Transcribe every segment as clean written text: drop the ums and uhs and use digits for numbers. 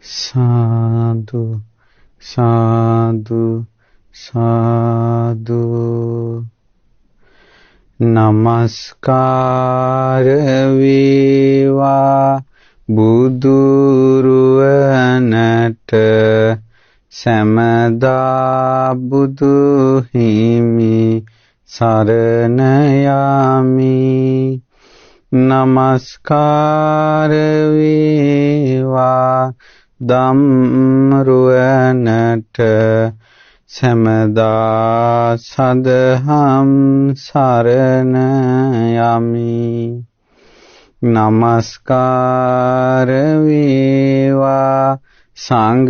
සාදු සාදු සාදු. නමස්කාර වේවා බුදුරුවනට සමදා බුදු හිමි සරණ යමි. නමස්කාර වේවා ධම්රුවනට සමදා සදහම් සරණ යමි. නමස්කාර වේවා සංඝරුවනට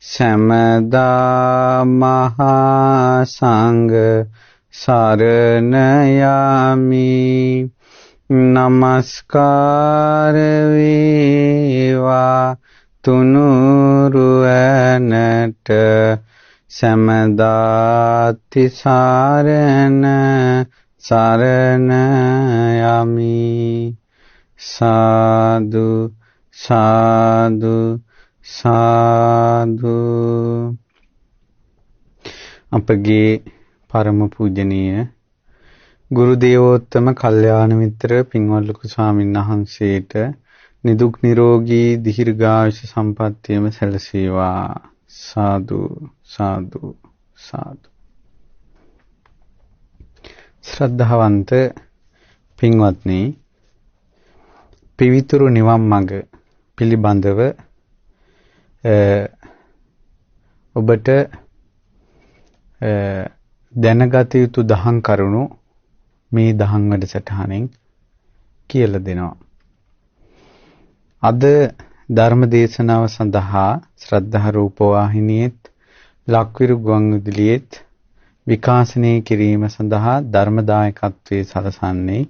සමදා මහා සංඝ සරණ යමි. නමස්කාර වේවා තුනුරුවනට සමදාති සරණ සරණ යමි. සාදු සාදු සාදු. අපගේ පරම පූජනීය ගුරු දේවෝත්තම කල්යාණ මිත්‍ර පින්වත් ලොකු ස්වාමීන් වහන්සේට නිදුක් නිරෝගී දීර්ඝායුෂ සම්පන්නියම සැලසේවා. සාදු සාදු සාදු. ශ්‍රද්ධාවන්ත පින්වත්නි, පිවිතුරු නිවන් මඟ පිළිබඳව ඔබට දැනගත යුතු දහම් කරුණු මේ දහම් වැඩසටහනෙන් කියලා දෙනවා. අද ධර්ම දේශනාව සඳහා ශ්‍රද්ධා රූප වාහිනියෙත් ලක්විරු ගුවන්විදුලියෙත් විකාශනය කිරීම සඳහා ධර්ම දායකත්වයේ සලසන්නේ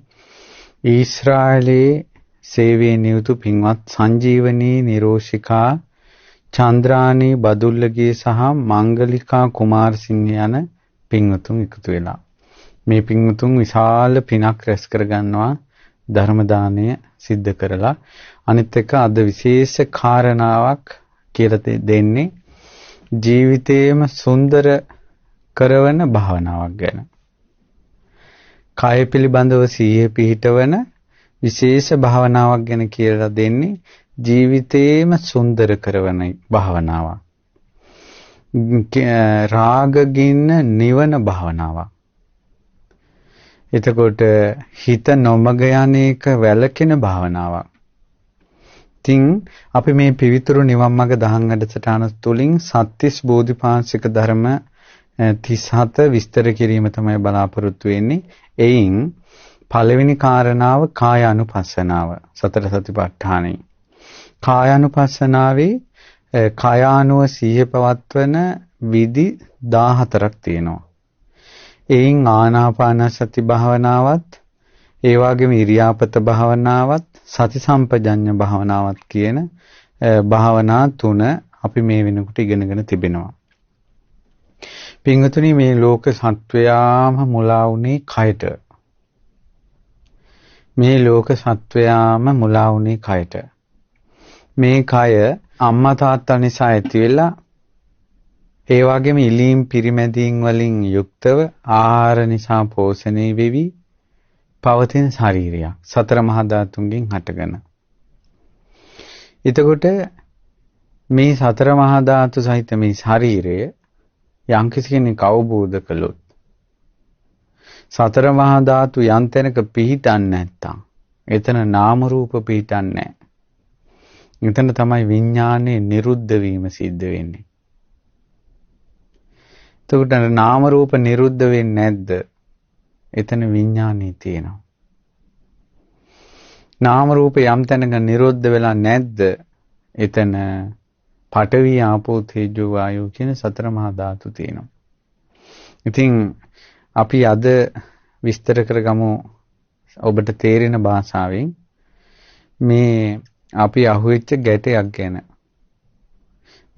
ඊශ්‍රායලයේ සේවයේ නියුතු පින්වත් සංජීවනී නිරෝෂිකා චන්ද්‍රානී බදුල්ලගේ සහ මංගලිකා කුමාරසිංහ යන පින්වතුන් එකතු වෙලා මේ පින්වතුන් විශාල පිනක් රැස් කරගන්නවා ධර්ම දානය සිද්ධ කරලා. අනිත් එක අද විශේෂ කාරණාවක් කියලා දෙන්නේ ජීවිතේම සුන්දර කරවන භාවනාවක් ගැන. කය පිළිබඳව සිහිය පිහිටවන විශේෂ භාවනාවක් ගැන කියලා දෙන්නේ ජීවිතේම සුන්දර කරවන භාවනාවක්. රාගගින්න නිවන භාවනාවක්. එතකොට හිත නොමග යන එක වැළකෙන භාවනාවක්. ඉතින් අපි මේ පිවිතුරු නිවන් මඟ දහම් වැඩසටහන තුළින් සත්‍තිස් බෝධිපාක්ෂික ධර්ම 37 විස්තර කිරීම තමයි බලාපොරොත්තු වෙන්නේ. එයින් පළවෙනි කාරණාව කායානුපස්සනාව. සතර සතිපට්ඨානෙ. කායානුපස්සනාවේ කායානුව සිහිය පවත්වන විදි 14ක් තියෙනවා. එයින් ආනාපාන සති භාවනාවත්, ඒ වගේම ඉරියාපත භාවනාවත්, සති සම්පජඤ්ඤ භාවනාවත් කියන භාවනා තුන අපි මේ වෙනකොට ඉගෙනගෙන තිබෙනවා. පින්වතුනි, මේ ලෝක සත්වයාම මුලා වුණේ කයට. මේ ලෝක සත්වයාම මුලා වුණේ කයට. මේ කය අම්මා තාත්තා නිසා ඇති වෙලා ඒ වගේම ඉලීම් පිරිමැදීම් වලින් යුක්තව ආහාර නිසා පෝෂණය වෙවි පවතින ශරීරයක්. සතර මහා ධාතුන්ගෙන් හටගෙන. එතකොට මේ සතර මහා ධාතු සහිත මේ ශරීරය යම්කිසි කෙනෙක් අවබෝධ කළොත් සතර මහා ධාතු යම් තැනක පිහිටන්නේ නැත්තම් එතන නාම රූප පිහිටන්නේ නැහැ. එතන තමයි විඥානයේ නිරුද්ධ වීම සිද්ධ වෙන්නේ. එතකොට නාම රූප නිරුද්ධ වෙන්නේ නැද්ද? එතන විඥානය තියෙනවා. නාම රූප යම් තැනක නිරුද්ධ වෙලා නැද්ද? එතන පඨවි ආපෝ තේජෝ වායෝ කියන සතර මහා ධාතු තියෙනවා. ඉතින් අපි අද විස්තර කරගමු ඔබට තේරෙන භාෂාවෙන් මේ අපි අහුවෙච්ච ගැටයක් ගැන.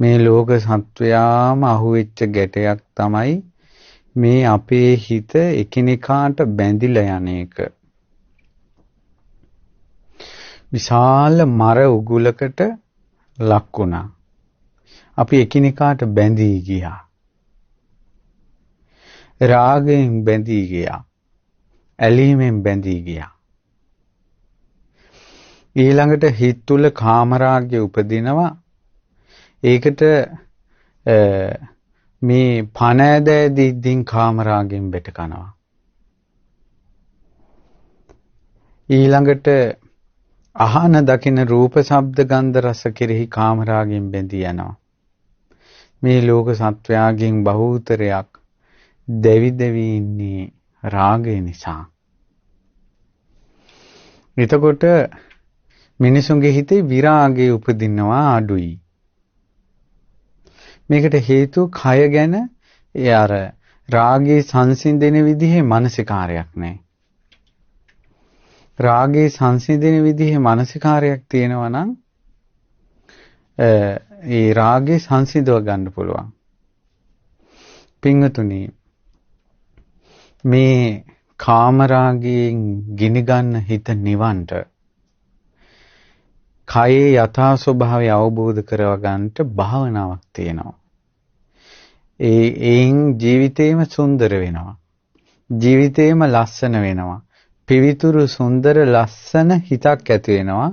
මේ ලෝක සත්වයාම අහුවෙච්ච ගැටයක් තමයි මේ අපේ හිත එකිනෙකාට බැඳිලා යන එක. විශාල මර උගුලකට ලක් වුණා. අපි එකිනෙකාට බැඳී ගියා. රාගයෙන් බැඳී ගියා. ඇලීමෙන් බැඳී ගියා. ඊළඟට හිත තුල කාමරාගය උපදිනවා. ඒකට මේ පණ ඇදීදින් කාමරාගයෙන් බෙට කනවා. ඊළඟට අහන දකින රූප ශබ්ද ගන්ධ රස කෙරෙහි කාමරාගයෙන් බැඳී යනවා. මේ ලෝක සත්වයාගෙන් බහූතරයක් දෙවි දෙවි ඉන්නේ රාගය නිසා. එතකොට මිනිසුන්ගේ හිතේ විරාගය උපදිනවා අඩුයි. මේකට හේතුව කය ගැන ඒ අර රාගයේ සංසිඳෙන විදිහේ මානසිකාරයක් නැහැ. රාගයේ සංසිඳෙන විදිහේ මානසිකාරයක් තියෙනවා නම් ඒ රාගයේ සංසිඳව ගන්න පුළුවන්. පින්වතුනි මේ කාමරාගයෙන් ගිනි ගන්න හිත නිවන්ට කයේ යථා ස්වභාවය අවබෝධ කරව ගන්නට භාවනාවක් තියෙනවා. ඒන් ජීවිතේම සුන්දර වෙනවා. ජීවිතේම ලස්සන වෙනවා. පිවිතුරු සුන්දර ලස්සන හිතක් ඇති වෙනවා.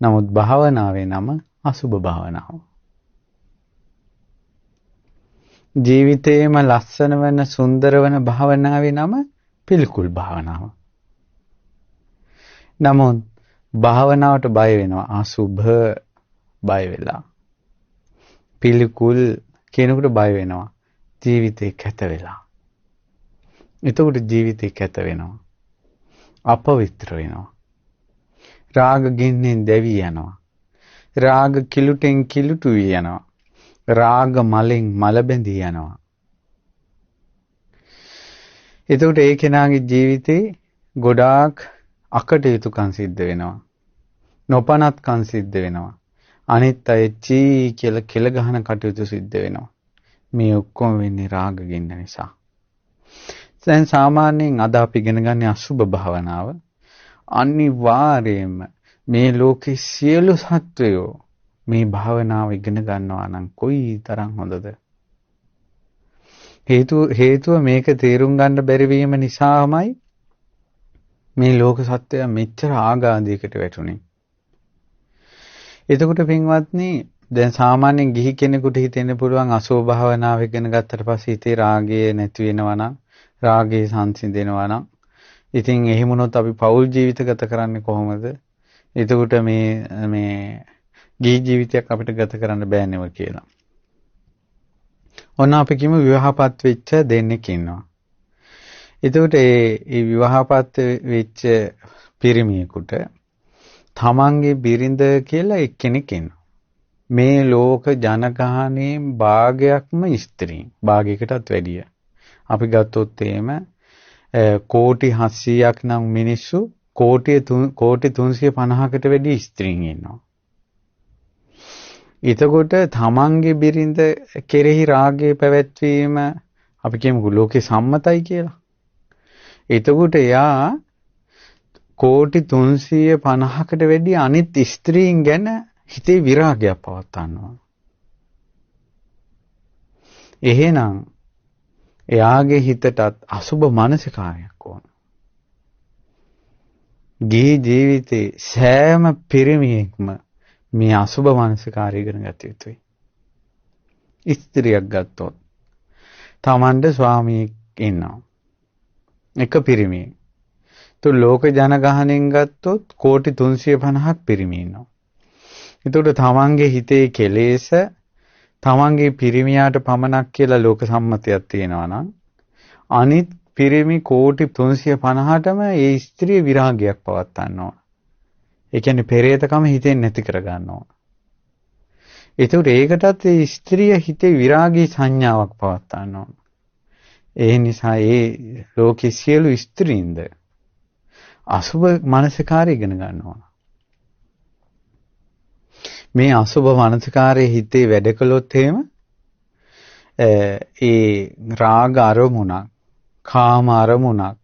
නමුත් භාවනාවේ නම අසුබ භාවනාව. ජීවිතේම ලස්සන වෙන සුන්දර වෙන භාවනාවේ නම පිළිකුල් භාවනාව. නමුත් භාවනාවට බය වෙනවා. අසුභ බය වෙලා. පිළිකුල් කෙනෙකුට බය වෙනවා. ජීවිතේ කැත වෙලා. එතකොට ජීවිතේ කැත වෙනවා. අපවිත්‍ර වෙනවා. රාග ගින්නෙන් දැවි යනවා. රාග කිලුටෙන් කිලුටු වී යනවා. රාග මලෙන් මල බැඳී යනවා. එතකොට ඒ කෙනාගේ ජීවිතේ ගොඩාක් අකටයුතුකම් සිද්ධ වෙනවා. නොපනත්කම් සිද්ධ වෙනවා. අනිත් අය චී කියලා කෙල ගහන කටයුතු සිද්ධ වෙනවා. මේ ඔක්කොම වෙන්නේ රාග ගින්න නිසා. දැන් සාමාන්‍යයෙන් අද අපි ඉගෙන ගන්න අසුබ භාවනාව අනිවාර්යයෙන්ම මේ ලෝකේ සියලු සත්වයෝ මේ භාවනාව ඉගෙන ගන්නවා නම් කොයි තරම් හොඳද? හේතුව මේක තේරුම් ගන්න බැරි වීම නිසාමයි මේ ලෝක සත්‍යය මෙච්චර ආගාධයකට වැටුනේ. එතකොට පින්වත්නි දැන් සාමාන්‍යයෙන් ගිහි කෙනෙකුට හිතෙන්න පුළුවන් අසුබ භාවනාව ඉගෙන ගත්තට පස්සේ හිතේ රාගය නැති වෙනවා නම් රාගය සංසිඳෙනවා නම් ඉතින් එහෙම වුණොත් අපි පෞල් ජීවිත ගත කරන්නේ කොහොමද? එතකොට මේ ගිහි ජීවිතයක් අපිට ගත කරන්න බෑ නේව කියලා. ඔන්න අපි කියමු විවාහපත් වෙච්ච දෙන්නෙක් ඉන්නවා. එතකොට ඒ විවාහපත් වෙච්ච පිරිමියෙකුට තමන්ගේ බිරිඳ කියලා එක්කෙනෙක් ඉන්නවා. මේ ලෝක ජනගහනයේ භාගයක්ම ස්ත්‍රීන්. භාගයකටත් වැඩිය. අපි ගත්තොත් එහෙම කෝටි 700ක් නම් මිනිස්සු කෝටි 350කට වැඩි ස්ත්‍රීන් ඉන්නවා. එතකොට තමන්ගේ බිරිඳ කෙරෙහි රාගය පැවැත්වීම අපි කියමුකෝ ලෝකේ සම්මතයි කියලා. එතකොට එයා කෝටි 350කට වැඩි අනිත් ස්ත්‍රීන් ගැන හිතේ විරාගයක් පවත්වනවා. එහෙනම් එයාගේ හිතටත් අසුබ මානසිකාරයක් ඕන. ගිහි ජීවිතේ සෑම පිරිමියෙක්ම මේ අසුබ මානසිකාරය ඉගෙන ගත යුතුයි. ස්ත්‍රියක් ගත්තොත් තමන්ට ස්වාමියෙක් ඉන්නවා. එක පිරිමියෙක්. તો ලෝක ජනගහණයෙන් ගත්තොත් කෝටි 350ක් පිරිමි ඉන්නවා. එතකොට තමන්ගේ හිතේ කෙලෙස් තමන්ගේ පිරිමියාට පමණක් කියලා ලෝක සම්මතයක් තියෙනවා නම් අනිත් පිරිමි කෝටි 350ටම ඒ ස්ත්‍රිය විරාගයක් පවත්වන්න ඕන. ඒ කියන්නේ පෙරේතකම හිතෙන් නැති කර ගන්න ඕන. ඒතකොට ඒකටත් ඒ ස්ත්‍රිය හිතේ විරාගී සංඥාවක් පවත්වන්න ඕන. ඒ නිසා ඒ ලෝකයේ සියලු ස්ත්‍රීන්ද අසුබ මානසිකාරය ඉගෙන ගන්න ඕන. මේ අසුබ මානසිකාරයේ හිතේ වැඩ කළොත් එහෙම ඒ රාග අරමුණක්, කාම අරමුණක්,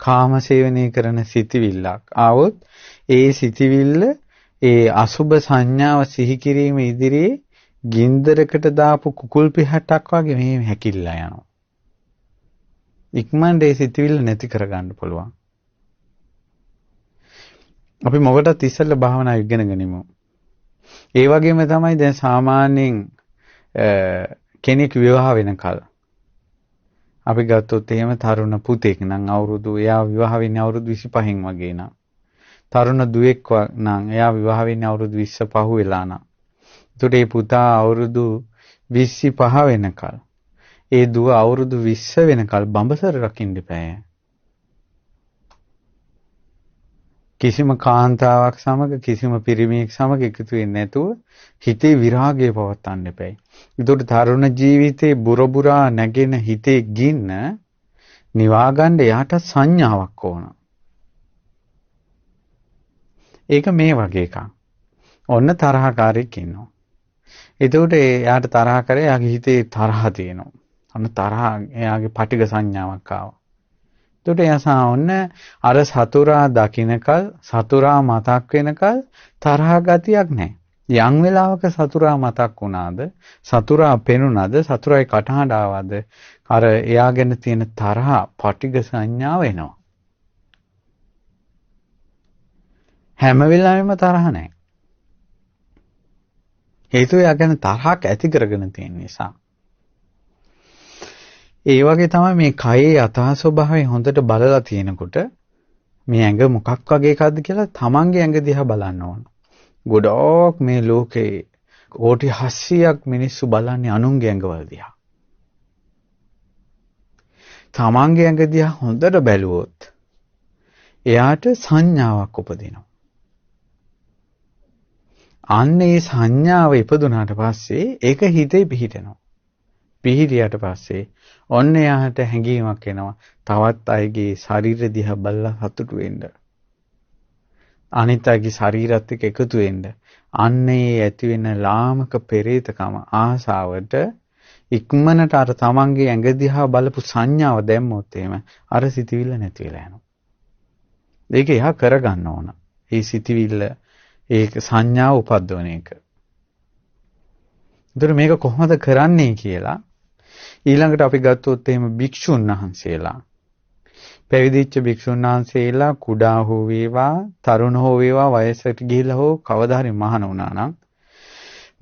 කාම සේවනය කරන සිටිවිල්ලක් ආවොත් ඒ සිටිවිල්ල ඒ අසුබ සංඥාව සිහි කිරීම ඉදිරියේ ගින්දරකට දාපු කුකුල් පිහටක් වගේ මේ හැකිලිලා යනවා. ඉක්මනට ඒ සිතුවිල්ල නැති කරගන්න පුළුවන්. අපි මොකටද ඉස්සෙල්ලා භාවනා ඉගෙන ගනිමු. ඒ වගේම තමයි දැන් සාමාන්‍යයෙන් කෙනෙක් විවාහ වෙනකල් අපි ගත්තොත් එහෙම තරුණ පුතෙක් නම් එයා විවාහ වෙන්නේ අවුරුදු 25න් වගේ නම් තරුණ දුවෙක් නම් එයා විවාහ වෙන්නේ අවුරුදු 25 වෙලා නම් එතකොට මේ පුතා අවුරුදු 25 වෙනකල් ඒ දුව අවුරුදු 20 වෙනකල් බඹසර රකින්න බෑ. කිසිම කාන්තාවක් සමග කිසිම පිරිමියෙක් සමග එකතු වෙන්නේ නැතුව හිතේ විරාගය පවත්වන්න එපයි. ඒකට තරුණ ජීවිතේ බුරබුරා නැගෙන හිතේ ගින්න නිවා ගන්න යාට සංඥාවක් ඕන. ඒක මේ වගේ එකක්. ඔන්න තරහකාරයෙක් ඉන්නවා. ඒකට එයාට තරහ කරේ එයාගේ හිතේ තරහ තියෙනවා. ඔන්න තරහ එයාගේ පටිඝ සංඥාවක් ආවා. එතකොට එයා ඔන්න අර සතුරා දකින්නකල් සතුරා මතක් වෙනකල් තරහ ගතියක් නැහැ. යම් වෙලාවක සතුරා මතක් වුණාද සතුරා පෙනුණාද සතුරායි කටහඬ ආවද අර එයා ගැන තියෙන තරහ පටිඝ සංඥාව එනවා. හැම වෙලාවෙම තරහ නැහැ. හේතුව එයා ගැන තරහක් ඇති කරගෙන තියෙන නිසා. ඒ වගේ තමයි මේ කයේ යථා ස්වභාවය හොඳට බලලා තියෙනකොට මේ ඇඟ මොකක් වගේ එකක්ද කියලා තමන්ගේ ඇඟ දිහා බලන්න ඕන. ගොඩක් මේ ලෝකේ කෝටි 700ක් මිනිස්සු බලන්නේ අනුන්ගේ ඇඟවල දිහා. තමන්ගේ ඇඟ දිහා හොඳට බැලුවොත් එයාට සංඥාවක් උපදිනවා. අන්න ඒ සංඥාව ඉපදුනාට පස්සේ ඒක හිතේ පිහිටනවා. පිහිටියට පස්සේ ඔන්න එයාට හැඟීමක් එනවා තවත් අයගේ ශරීර දිහා බලලා සතුටු වෙන්න. අනිත් අයගේ ශරීරات එක්ක එකතු වෙන්න. අන්න ඒ ඇති වෙන ලාමක පෙරේතකම ආසාවට ඉක්මනට අර තමන්ගේ ඇඟ දිහා බලපු සංඥාව දැම්මොත් එහෙම අර සිතවිල්ල නැති වෙලා යනවා. ඒක එහා කරගන්න ඕන. මේ සිතවිල්ල ඒක සංඥාව උපද්දවන එක. ඒතර මේක කොහොමද කරන්නේ කියලා ඊළඟට අපි ගත්තොත් එහෙම භික්ෂුන් වහන්සේලා පැවිදිච්ච භික්ෂුන් වහන්සේලා කුඩා හෝ වේවා තරුණ හෝ වේවා වයසට ගිහිලා හෝ කවදා හරි මහාන වුණා නම්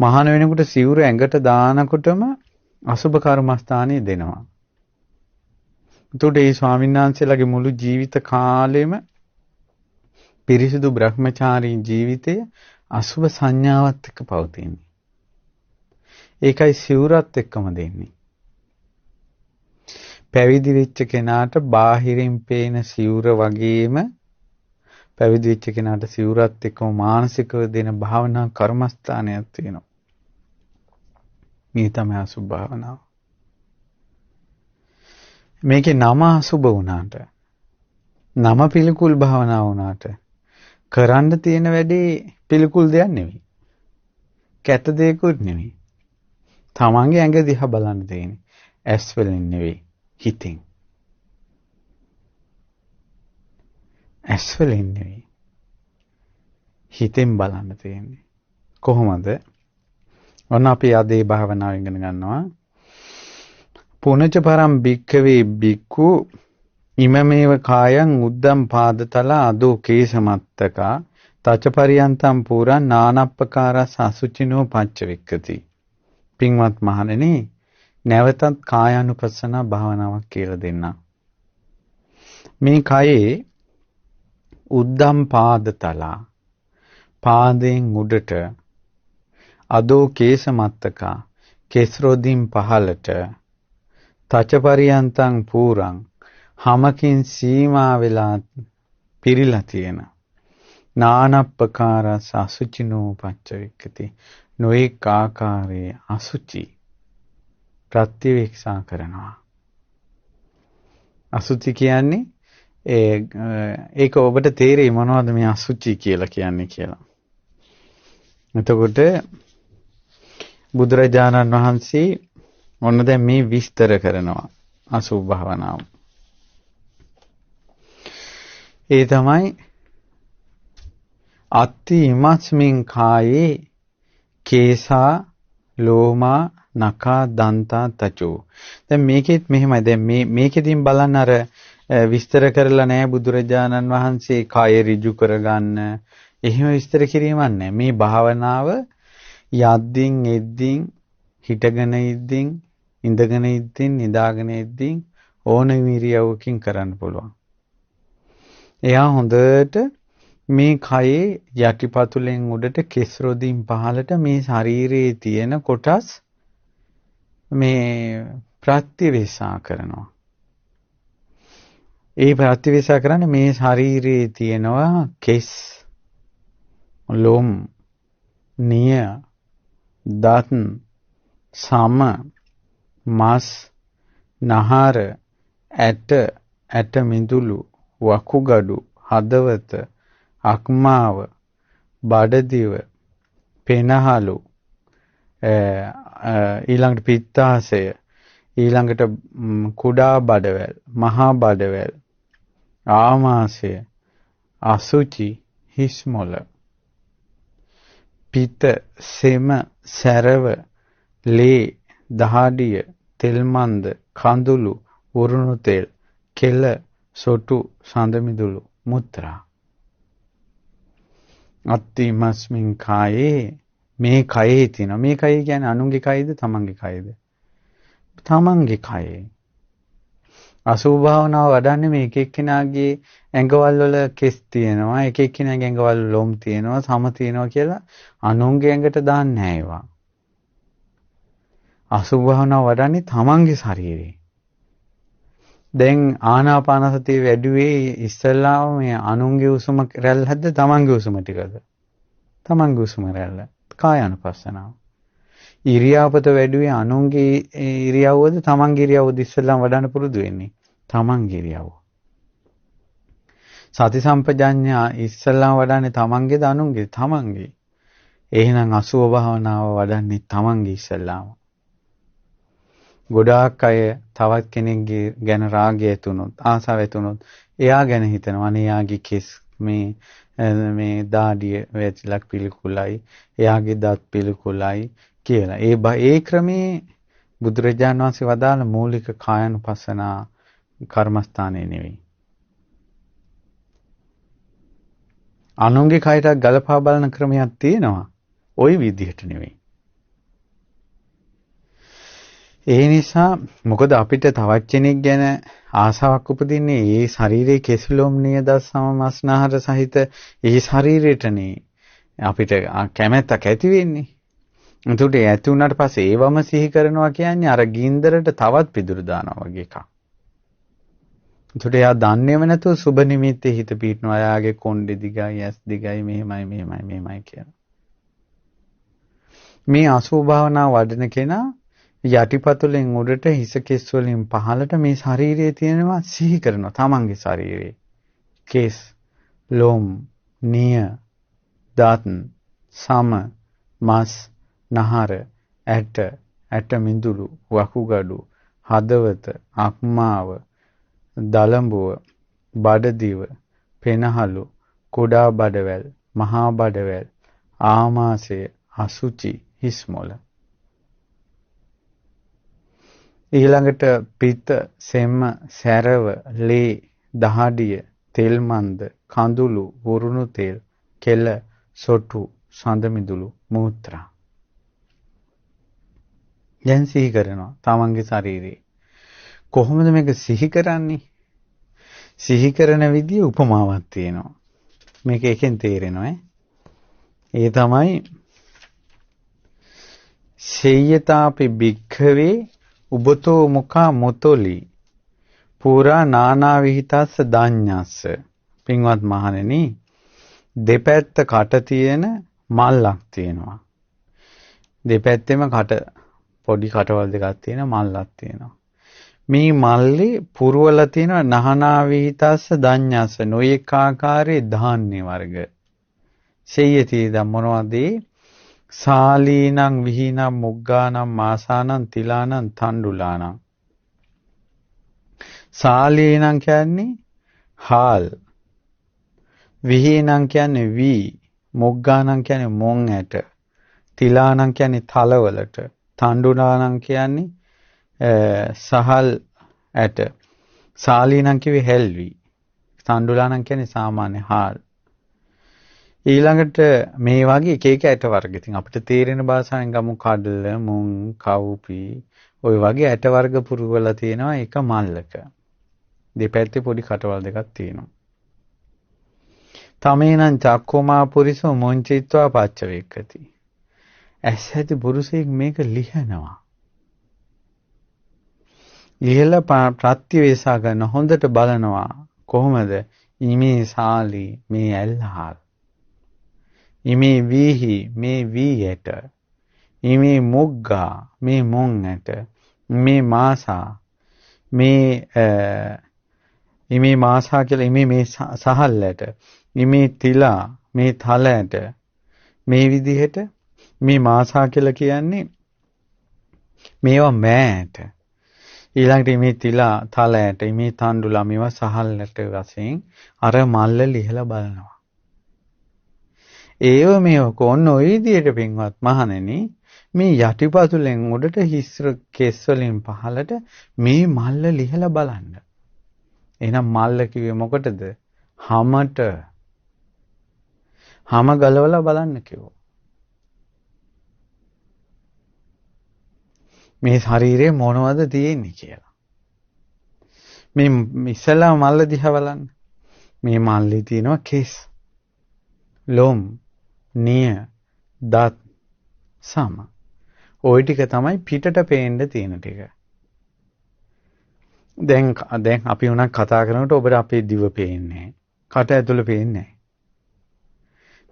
මහාන වෙනකොට සිවුර ඇඟට දානකොටම අසුබ කර්මස්ථානිය දෙනවා. එතකොට මේ ස්වාමීන් වහන්සේලාගේ මුළු ජීවිත කාලෙම පිරිසිදු බ්‍රහ්මචාරී ජීවිතය අසුබ සංඥාවත් එක්ක පවතින්නේ. ඒකයි සිවුරත් එක්කම දෙන්නේ. පැවිදි වෙච්ච කෙනාට බාහිරින් පේන සිවුර වගේම පැවිදි වෙච්ච කෙනාට සිවුරත් එක්කම මානසිකව දෙන භාවනා කර්මස්ථානයක් තියෙනවා. මේ තමයි අසුබ භාවනාව. මේකේ නම අසුබ වුණාට නම පිළිකුල් භාවනාව වුණාට කරන්න තියෙන වැඩේ පිළිකුල් දෙයක් නෙවෙයි. කැත දෙයක්වත් නෙවෙයි. තමන්ගේ ඇඟ දිහා බලන්න තියෙන්නේ. ඇස් වලින් නෙවෙයි. හිතින්. ඇස් වලින් නෙවෙයි. හිතෙන් බලන්න තියෙන්නේ. කොහොමද? ඔන්න අපි අද මේ භාවනාව ඉගෙන ගන්නවා. පුනච පරම් භික්ඛවේ භික්ඛු ඉමමේව කායං උද්දම් පාදතල අදෝ කේසමත්තකා තචපරියන්තම් පුරා නානප්පකාරස් අසුචිනෝ පච්චවික්කති. පින්වත් මහණෙනි නැවතත් කායානුපස්සන භාවනාවක් කියලා දෙන්න. මේ කයේ උද්දම් පාදතල පාදයෙන් උඩට අදෝ කේසමත්තකා කෙස්රොදින් පහළට තචපරියන්තං පුරං හමකින් සීමා වෙලා පිරීලා තියෙන නානප්පකාරස් අසුචිනෝ පච්චවික්කති නොඑක ආකාරයේ අසුචි ප්‍රතිවේක්ෂා කරනවා. අසුචි කියන්නේ ඒක ඔබට තේරෙයි මොනවද මේ අසුචි කියලා කියන්නේ කියලා. එතකොට බුදුරජාණන් වහන්සේ ඔන්න දැන් මේ විස්තර කරනවා අසුභ භාවනාව. ඒ තමයි අත්ති ඉමස්මින් කායේ කේසා ලෝමා නඛා දන්තා තචෝ. දැන් මේකෙත් මෙහෙමයි. දැන් මේකෙදින් බලන්න අර විස්තර කරලා නැහැ බුදුරජාණන් වහන්සේ කය ඍජු කරගන්න. එහෙම විස්තර කිරීමක් නැහැ. මේ භාවනාව යද්දින් එද්දින් හිටගෙන ඉද්දින් ඉඳගෙන ඉද්දින් නිදාගෙන ඉද්දින් ඕන විරියවකින් කරන්න පුළුවන්. එයා හොඳට මේ කයේ යටිපතුලෙන් උඩට කෙස් රොදින් පහළට මේ ශරීරයේ තියෙන කොටස් මේ ප්‍රතිවේශා කරනවා. ඒ ප්‍රතිවේශා කරන්නේ මේ ශරීරයේ තියෙනවා කෙස්, ලොම්, නිය, දත්, සම, මස්, නහර, ඇට මිදුළු, වකුගඩු, හදවත, අක්මාව, බඩදිව, පෙනහලු, ඊළඟට පිත්තාශය, ඊළඟට කුඩා බඩවැල්, මහා බඩවැල්, ආමාශය, අසුචි, හිස්මොළ, පිත, සෙම, සැරව, ලේ, දහඩිය, තෙල්මන්ද, කඳුළු, උරුණු තෙල්, කෙල, සොටු, සඳමිදුළු, මුත්‍රා. අත්තිමස්මින් කායේ මේ කයේ තියෙනවා. මේ කය කියන්නේ අනුන්ගේ කයද තමන්ගේ කයද? තමන්ගේ කයේ. අසුභ භාවනාව වඩන්නේ මේ එක එක්කෙනාගේ ඇඟවල් වල කෙස් තියෙනවා, එක එක්කෙනාගේ ඇඟවල ලොම් තියෙනවා, සම තියෙනවා කියලා අනුන්ගේ ඇඟට දාන්නේ නැහැ ඒවා. අසුභ භාවනාව වඩන්නේ තමන්ගේ ශරීරේ. දැන් ආනාපානසතිය වැඩිවේ ඉස්සල්ලාම මේ අනුන්ගේ උසුම රැල්ලක්ද තමන්ගේ උසුම ටිකද? තමන්ගේ උසුම රැල්ල. කායानुපස්සනාව. ඉරියාපත වැඩිවේ අනුන්ගේ ඉරියව්වද තමන්ගේ ඉරියව්වද ඉස්සල්ලාම වඩන්න පුරුදු වෙන්නේ? තමන්ගේ ඉරියව්ව. සති සම්පජාඤ්ඤා ඉස්සල්ලාම වඩන්නේ තමන්ගේද අනුන්ගේද? තමන්ගේ. එහෙනම් අසුභ භාවනාව වඩන්නේ තමන්ගේ ඉස්සල්ලාම. ගොඩාක් අය තවත් කෙනෙක්ගේ ගැන රාගය ඇතුනොත් ආසාව ඇතුනොත් එයා ගැන හිතනවා. අනේ යාගේ කෙස් මේ දාඩිය වැටිලක් පිළිකුලයි, එයාගේ දත් පිළිකුලයි කියලා. ඒ ක්‍රමේ බුදුරජාණන් වහන්සේ වදාළ මූලික කායानुපස්සනා කර්මස්ථානේ නෙවෙයි. අනුන්ගේ කයට ගලපා බලන ක්‍රමයක් තියෙනවා. ওই විදිහට නෙවෙයි. ඒ නිසා මොකද අපිට තවත් කෙනෙක් ගැන ආසාවක් උපදින්නේ ඒ ශරීරයේ කෙස්ලොම් නියද සමස්නහර සහිත ඒ ශරීරයටනේ අපිට කැමැත්තක් ඇති වෙන්නේ. එතකොට ඇති වුණාට පස්සේ ඒවම සිහි කරනවා කියන්නේ අර ගින්දරට තවත් පිදුරු දානවා වගේ එකක්. එතකොට එයා දන්නේම නැතුව සුබ නිමිත්තේ හිත පීඩනවා. එයාගේ කොණ්ඩේ දිගයි, ඇස් දිගයි, මෙහෙමයි කියලා. මේ අසුභ භාවනා වඩන කෙනා යටිපතුලෙන් උඩට හිස කෙස් වලින් පහළට මේ ශරීරයේ තියෙනවා සිහි කරනවා. තමන්ගේ ශරීරයේ කෙස්, ලොම්, නිය, දත්, සම, මස්, නහර, ඇට මිදුළු, වකුගඩු, හදවත, අක්මාව, දලඹුව, බඩදිව, පෙනහලු, කුඩා බඩවැල්, මහා බඩවැල්, ආමාශය, අසුචි, හිස්මොළ. ඊළඟට පිත, සෙම, සැරව, ලේ, දහඩිය, තෙල්මන්ද, කඳුළු, උරුණු තෙල්, කෙල, සොටු, සඳමිදුළු, මූත්‍රා. දැන් සිහි කරනවා තමන්ගේ ශරීරේ. කොහොමද මේක සිහි කරන්නේ? සිහි කරන විදිය උපමාවක් තියෙනවා. මේක එකෙන් තේරෙනවා. ඒ තමයි සේයතාපි භික්ඛවේ උබතෝ මුඛා මොතොලි පුරා නානා විහිතස්ස දාඤ්ඤස්ස. පින්වත් මහණෙනි, දෙපැත්ත කට තියෙන මල්ලක් තියෙනවා. දෙපැත්තෙම කට පොඩි කටවල් දෙකක් තියෙන මල්ලක් තියෙනවා. මේ මල්ලේ පුරවලා තියෙන නහනා විහිතස්ස දාඤ්ඤස්ස නොයෙක් ආකාරයේ ධාන්‍ය වර්ග. සේයති ධම්මනෝදී සාලීනං විහීනං මුග්ගානං මාසානං තිලානං තණ්ඩුලානං. සාලීනං කියන්නේ හාල්, විහීනං කියන්නේ වී මොග්ගා නම් කියන්නේ මොන් ඇට. තිලා නම් කියන්නේ තලවලට. තණ්ඩුලා නම් කියන්නේ සහල් ඇට. සාලී නම් කිව්වේ හෙල්වි. තණ්ඩුලා නම් කියන්නේ සාමාන්‍ය හාල්. ඊළඟට මේ වගේ එක එක ඇට වර්ග. ඉතින් අපිට තේරෙන භාෂාවෙන් ගමු කඩල, මුං, කවුපි. ওই වගේ ඇට වර්ග පුරවලා තියෙනවා එක මල්ලක. දෙපැත්තේ පොඩි කටවල් දෙකක් තියෙනවා. තමේනං චක්කෝමා පුරිසෝ මොංචිත්වා පච්ච වේක්කති. ඇස් ඇති පුරුෂයෙක් මේක ලිහනවා. ලිහලා ප්‍රත්‍යවේසා කරන හොඳට බලනවා කොහොමද? ඉමේ සාලී මේ ඇල්හාල්. ඉමේ වීහි මේ වී ඇට. ඉමේ මොග්ගා මේ මොන් ඇට. මේ මාසා මේ ඉමේ මාසා කියලා ඉමේ මේ සහල් ඇට. ඉමේ තිලා මේ තල ඇට. මේ විදිහට මේ මාසා කියලා කියන්නේ මේවා මෑට. ඊළඟට මේ තිලා තල ඇට, මේ තණ්ඩුලා මේවා සහල් ඇට වශයෙන් අර මල්ල ලිහලා බලනවා. ඒව මේව කොන්න ඔය විදිහට පින්වත් මහණෙනි මේ යටිපතුලෙන් උඩට හිස් කෙස් වලින් පහළට මේ මල්ල ලිහලා බලන්න. එහෙනම් මල්ල කිව්වේ මොකටද? හැමට. හැම ගලවලා බලන්න කිව්වා. මේ ශරීරේ මොනවද තියෙන්නේ කියලා. මේ ඉස්සලා මල්ල දිහා බලන්න. මේ මල්ලේ තියෙනවා කෙස්, ලොම්, නිය, දත්, සම. ওই ටික තමයි පිටට පේන්න තියෙන ටික. දැන් අපි උනක් කතා කරනකොට ඔබට අපේ දිව පේන්නේ නැහැ. කට ඇතුළ පේන්නේ නැහැ.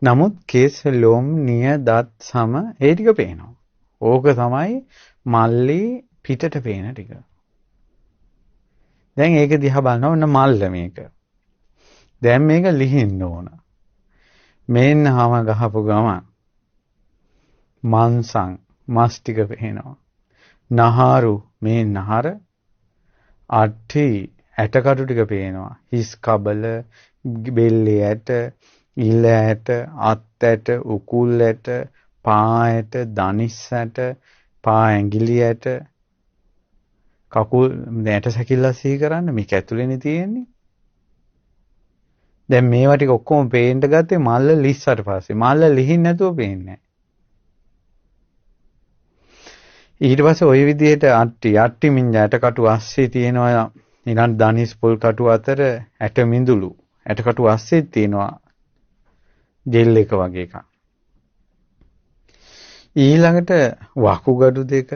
නමුත් කෙස්, ලොම්, නිය, දත්, සම ඒ ටික පේනවා. ඕක තමයි මල්ලේ පිටට පේන ටික. දැන් ඒක දිහා බලනවා ඔන්න මල්ල මේක. දැන් මේක ලිහින්න ඕන. මේන්න හැම ගහපු ගමන් මාංශං මස් ටික පේනවා. නහරු මේ නහර අට්ටි ඇටකටු ටික පේනවා. හිස් කබල, බෙල්ලේ ඇට, ඉල ඇට, අත් ඇට, උකුල් ඇට, පා ඇට, දනිස් ඇට, පා ඇඟිලි ඇට, කකුල් ඇට සැකිල්ල සිහි කරන්න මේක ඇතුලේනේ තියෙන්නේ. දැන් මේවා ටික ඔක්කොම පේන්න ගත්තේ මල්ල ලිස්සට පස්සේ. මල්ල ලිහින් නැතුව පේන්නේ නැහැ. ඊට පස්සේ ওই විදිහට අට්ටි මින්ජා ඇටකටු අස්සේ තියෙනවා ඊළඟ දනිස් පොල් කටු අතර ඇට මිඳුළු ඇටකටු අස්සේ තියෙනවා ජෙල් එක වගේ එකක්. ඊළඟට වකුගඩු දෙක,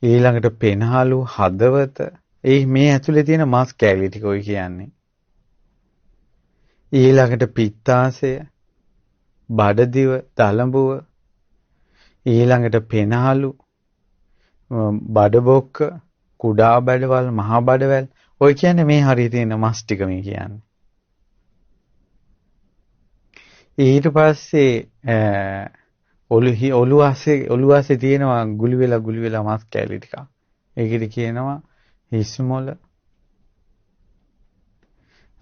ඊළඟට පෙනහළු, හදවත, මේ ඇතුලේ තියෙන මාස් කැලි ටික ඔය කියන්නේ. ඊළඟට පිත්තාශය, බඩදිව, දලඹුව, ඊළඟට පෙනහළු, බඩබොක්ක, කුඩා බඩවැල්, මහා බඩවැල්, ඔය කියන්නේ මේ හරිය තියෙන මස් ටික මේ කියන්නේ. ඊට පස්සේ ඔළුව ASCII තියෙනවා ගුලි වෙලා මස් කැලි ටික. ඒකට කියනවා හිස් මොළ.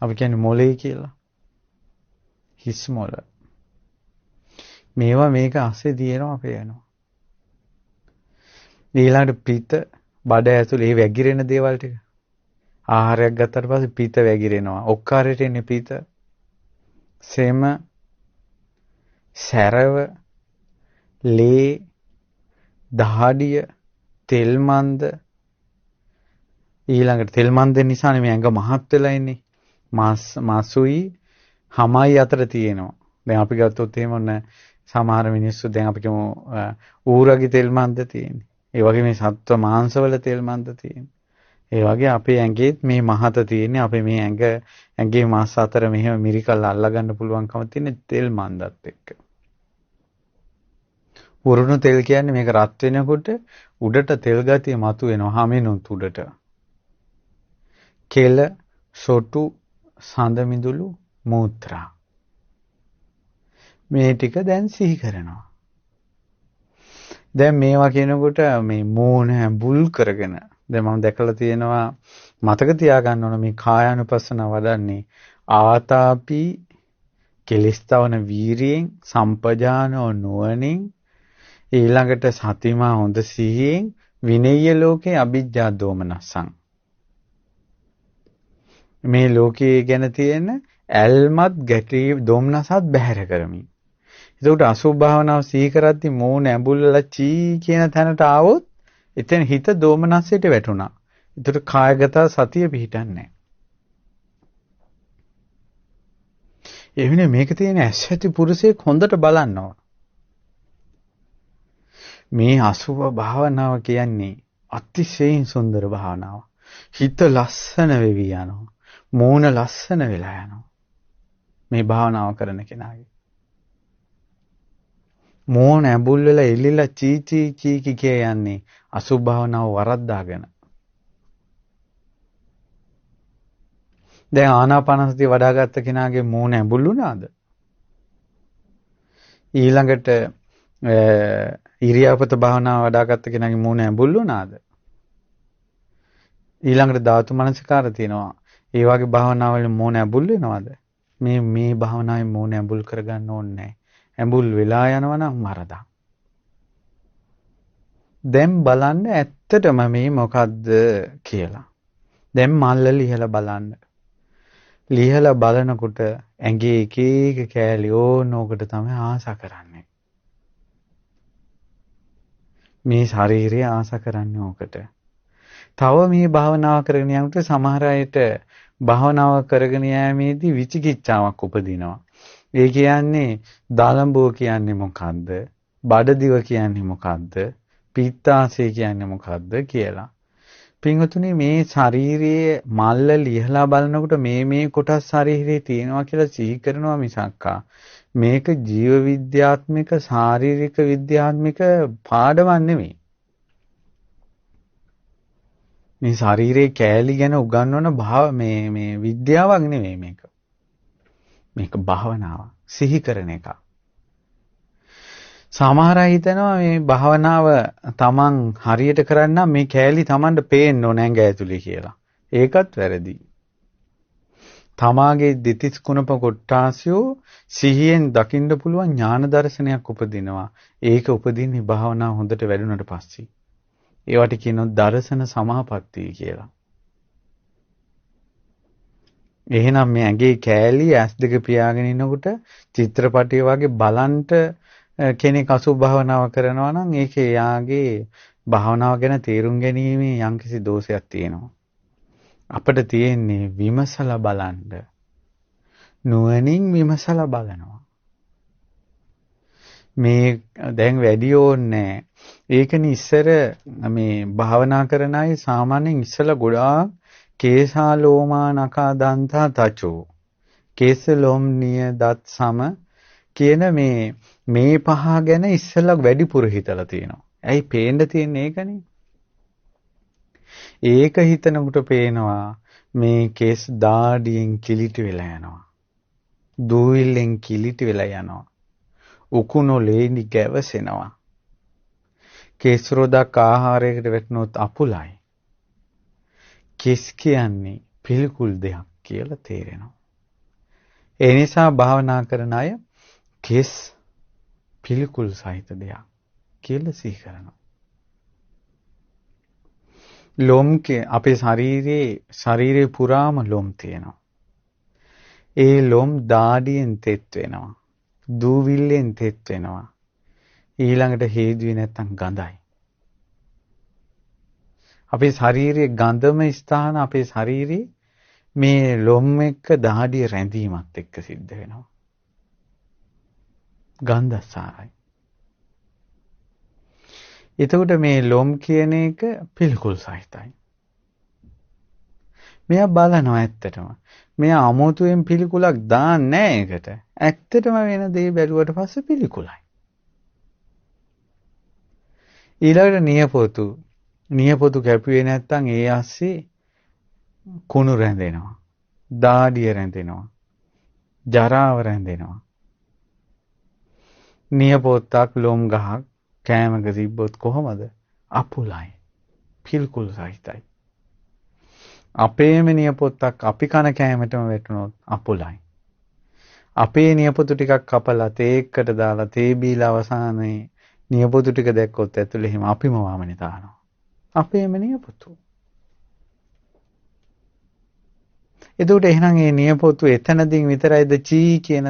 අපි කියන්නේ මොළේ කියලා. හිස් මොළ. මේවා මේක ASCII තියෙනවා පේනවා. ඊළඟට පිත, බඩ ඇතුලේ වැగిරෙන දේවල් ටික. ආහාරයක් ගත්තට පස්සේ පිත වැగిරෙනවා. ඔක්කාරයට එන්නේ පිත. සෙම, සැරව, ලේ, දහඩිය, තෙල් මන්ද. ඊළඟට තෙල් මන්දෙන් නිසානේ මේ ඇඟ මහත් වෙලා ඉන්නේ. මාසුයි හමයි අතර තියෙනවා. දැන් අපි ගත්තොත් එහෙම ඔන්න සමහර මිනිස්සු දැන් අපි කියමු ඌරගේ තෙල් මන්ද තියෙන්නේ. ඒ වගේ මේ සත්ව මාංශවල තෙල් මන්ද තියෙන්නේ. ඒ වගේ අපේ ඇඟෙත් මේ මහත තියෙන්නේ. අපේ මේ ඇඟේ මාස් අතර මෙහෙම මිරිකල් අල්ලගන්න පුළුවන්කම තියෙන තෙල් මන්දත් එක්ක. උරුණු තෙල් කියන්නේ මේක රත් වෙනකොට උඩට තෙල් ගතිය මතුවෙනවා හැමෙනුත් උඩට. කෙල, සොටු, සඳ මිදුළු, මූත්‍රා. මේ ටික දැන් සිහි කරනවා. දැන් මේවා කියනකොට මේ මූණ බුල් කරගෙන දැන් මම දැකලා තියෙනවා මතක තියාගන්න ඕන මේ කායානුපස්සන වඩන්නේ ආතාපි කෙලිස්තවන වීරියෙන්, සම්පජානෝ නුවණින්, ඊළඟට සතිමා හොඳ සිහියෙන් විනය්‍ය ලෝකේ අවිජ්ජා දෝමනසං. මේ ලෝකයේ ගැන තියෙන ඇල්මත් ගැටි දෝමනසත් බැහැර කරමින්. ඒකට අසුභ භාවනාව සිහි කරද්දී මූණ ඇඹුල්ලා චී කියන තැනට ආවොත් එතන හිත දෝමනස්සයට වැටුණා. ඒකට කායගත සතිය පිහිටන්නේ නැහැ. ඒ වෙනේ මේක තියෙන ඇස් ඇති පුරුෂයෙක් හොඳට බලන්න ඕන. මේ අසුභ භාවනාව කියන්නේ අතිශයින් සුන්දර භාවනාවක්. හිත ලස්සන වෙවි යනවා. මූණ ලස්සන වෙලා යනවා. මේ භාවනාව කරන කෙනාගේ. මූණ ඇඹුල් වෙලා එල්ලිලා චී චී චී කිය යන්නේ අසුභ භාවනාව වරද්දාගෙන. දැන් ආනාපානසතිය වඩාගත්ත කෙනාගේ මූණ ඇඹුල් වුණාද? ඊළඟට ඉරියාපත භාවනාව වඩාගත්ත කෙනාගේ මූණ ඇඹුල් වුණාද? ඊළඟට ධාතු මනසිකාර තියෙනවා. ඒ වගේ භාවනාවල මූණ ඇඹුල් වෙනවද? මේ භාවනාවේ මූණ ඇඹුල් කරගන්න ඕනේ නැහැ. ඇඹුල් වෙලා යනවා නම් මරදා. දැන් බලන්න ඇත්තටම මේ මොකද්ද කියලා. දැන් මල්ල ලිහලා බලන්න. ලිහලා බලනකොට ඇඟේ එක එක කෑලි ඕනෝකට තමයි ආසා කරන්නේ. මේ ශරීරය ආසා කරන්නේ ඕකට. තව මේ භාවනාව කරගෙන යනකොට සමහර අයට භාවනාව කරගෙන යෑමේදී විචිකිච්ඡාවක් උපදිනවා. ඒ කියන්නේ දාලම්බෝ කියන්නේ මොකද්ද? බඩදිව කියන්නේ මොකද්ද? පිත්තාශය කියන්නේ මොකද්ද කියලා. පින්වතුනි මේ ශාරීරියේ මල්ල ලියලා බලනකොට මේ කොටස් ශරීරයේ තියෙනවා කියලා සිහි කරනවා මිසක්කා මේක ජීව විද්‍යාත්මක ශාරීරික විද්‍යාත්මක පාඩමක් නෙමෙයි. මේ ශරීරයේ කෑලි ගැන උගන්වන මේ විද්‍යාවක් නෙමෙයි මේක. මේක භාවනාවක්. සිහි කරන එකක්. සමහර අය හිතනවා මේ භාවනාව තමන් හරියට කරන්න මේ කෑලි තමන්ට පේන්න ඕන ඇඟ ඇතුලේ කියලා. ඒකත් වැරදි. තමාගේ දෙතිස් කුණප කොට්ටාසියෝ සිහියෙන් දකින්න පුළුවන් ඥාන දර්ශනයක් උපදිනවා. ඒක උපදින්නේ භාවනාව හොඳට වැඩුණට පස්සේ. ඒවට කියනවා දර්ශන සමාපත්තිය කියලා. එහෙනම් මේ ඇඟේ කෑලි ඇස් දෙක පියාගෙන ඉන්නකොට චිත්‍රපටිය වගේ බලන්ට කෙනෙක් අසුභ භාවනාව කරනවා නම් ඒකේ යාගේ භාවනාව ගැන තේරුම් ගැනීමේ යම්කිසි දෝෂයක් තියෙනවා. අපිට තියෙන්නේ විමසලා බලන්න. නුවණින් විමසලා බලනවා. මේ දැන් වැඩි ඕනේ. ඒකනේ ඉස්සර මේ භාවනා කරන අය සාමාන්‍යයෙන් ඉස්සලා ගොඩාක් කේසා ලෝමා නකා දන්තා තචෝ කේස ලොම් නිය දත් සම කියන මේ පහ ගැන ඉස්සලා වැඩිපුර හිතලා තියෙනවා. ඇයි පේන්න තියෙන්නේ ඒකනේ? ඒක හිතනකොට පේනවා මේ කේස් දාඩියෙන් කිලිටි වෙලා යනවා. දූවිල්ලෙන් කිලිටි වෙලා යනවා. උකුණෝ ලේනි ගැවසෙනවා. කේස් රොදක් ආහාරයකට වැටුනොත් අපුලයි. කෙස් කියන්නේ පිළිකුල් දෙයක් කියලා තේරෙනවා. ඒ නිසා භාවනා කරන අය කෙස් පිළිකුල් සහිත දෙයක් කියලා සිහි කරනවා. ලොම් අපේ ශරීරයේ පුරාම ලොම් තියෙනවා. ඒ ලොම් දාඩියෙන් තෙත් වෙනවා. දූවිල්ලෙන් තෙත් වෙනවා. ඊළඟට හේදුවේ නැත්තම් ගඳයි. අපේ ශරීරයේ ගඳම ස්ථාන අපේ ශරීරයේ මේ ලොම් එක්ක දහඩිය රැඳීමත් එක්ක සිද්ධ වෙනවා. ගන්ධසාරයි. එතකොට මේ ලොම් කියන එක පිළිකුල් සහිතයි. මෙයා බලනවා ඇත්තටම. මෙයා අමුතුවෙන් පිළිකුලක් දාන්නේ නැහැ ඒකට. ඇත්තටම වෙන දේ බැලුවට පස්සේ පිළිකුලයි. ඊළඟට නියපොතු කැපුවේ නැත්තම් ඒ ASCII කුණු රැඳෙනවා. දාඩිය රැඳෙනවා. ජරාව රැඳෙනවා. නියපොත්තක් ලොම් ගහක් කෑමක තිබ්බොත් කොහමද? අපුලයි. පිළිකුල් සහිතයි. අපේම නියපොත්තක් අපි කන කෑමටම වැටුනොත් අපුලයි. අපේ නියපොතු ටිකක් කපලා තේක්කට දාලා තේ බීලා අවසානයේ නියපොතු ටික දැක්කොත් ඇතුලේ එහෙම අපිම වාමනේ දානවා. අපේම නියපොතු. එතකොට එහෙනම් මේ නියපොතු එතනදී විතරයිද චී කියන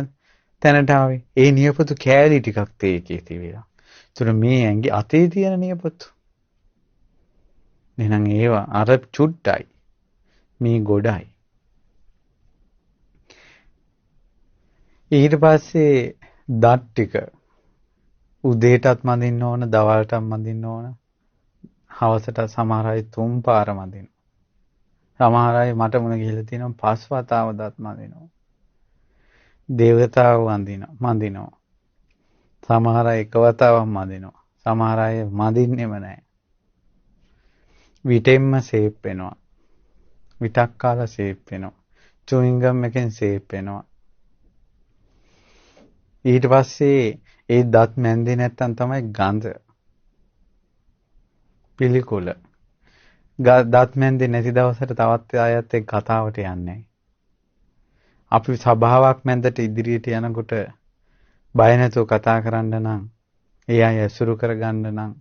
තැනට ආවේ. ඒ නියපොතු කෑලි ටිකක් තේකේ තිබිලා. ඒතර මේ ඇඟේ අතේ තියෙන නියපොතු. එහෙනම් ඒවා අර චුට්ටයි. මේ ගොඩයි. ඊට පස්සේ දත් ටික උදේටත් මදින්න ඕන, දවල්ටත් මදින්න ඕන. හවසට සමහර අය 3 පාර මදිනවා. සමහර අය මට මුණ ගිහලා තියෙනවා 5 වතාව දත් මදිනවා. දේවතාව මදිනවා. සමහර අය එක වතාවක් මදිනවා. සමහර අය මදින්නෙම නැහැ. විටෙන්ම සේප් වෙනවා. විතක් කාලා සේප් වෙනවා. චුවින් ගම් එකෙන් සේප් වෙනවා. ඊට පස්සේ ඒ දත් මැන්දේ නැත්තම් තමයි ගඳ. පිළිකුල. දත් මැන්දේ නැති දවසට තවත් අයත් එක්ක කතාවට යන්නේ. අපි සභාවක් මැදට ඉදිරියට යනකොට බය නැතුව කතා කරන්න නම්, ඒ අය ඇසුරු කරගන්න නම්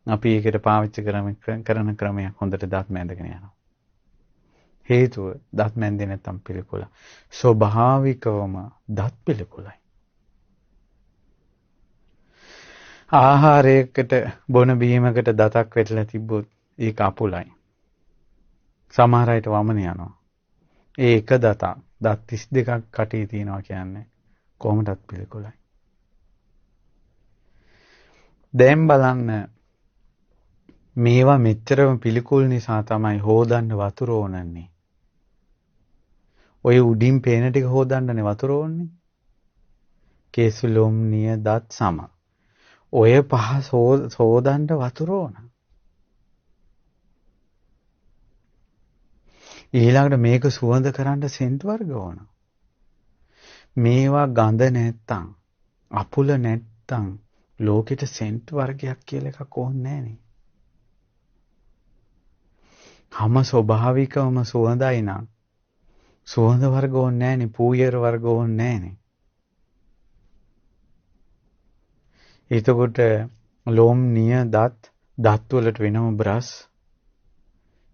අපි ඒකට පාවිච්චි කරන ක්‍රමයක් හොඳට දත් මැදගෙන යනවා. හේතුව දත් මැන්දේ නැත්තම් පිළිකුල. ස්වභාවිකවම දත් පිළිකුලයි. ආහාරයකට බොන බීමකට දතක් වැටලා තිබ්බොත් ඒක අපුලයි. සමහර අයට වමන යනවා. ඒ එක දතක් දත් 32ක් කටේ තියෙනවා කියන්නේ කොහොමදත් පිළිකුලයි. දැන් බලන්න මේවා මෙච්චරම පිළිකුල් නිසා තමයි හොදන්න වතුර ඕනන්නේ. ඔය උඩින් පේන ටික හොදන්නනේ වතුර ඕන්නේ. කේසුලොම් නිය දත් සම. ඔය පහ හොදන්න වතුර ඕන. ඊළඟට මේක සුවඳ කරන්න සෙන්ට් වර්ග ඕන. මේවා ගඳ නැත්තම් අපුල නැත්තම් ලෝකෙට සෙන්ට් වර්ගයක් කියලා එකක් ඕනේ නැහනේ. හැම ස්වභාවිකවම සුවඳයි නම් සුවඳ වර්ග ඕනේ නැහනේ. පූයර වර්ග ඕනේ නැහනේ. එතකොට ලෝම් නිය දත් වලට වෙනම බ්‍රස්,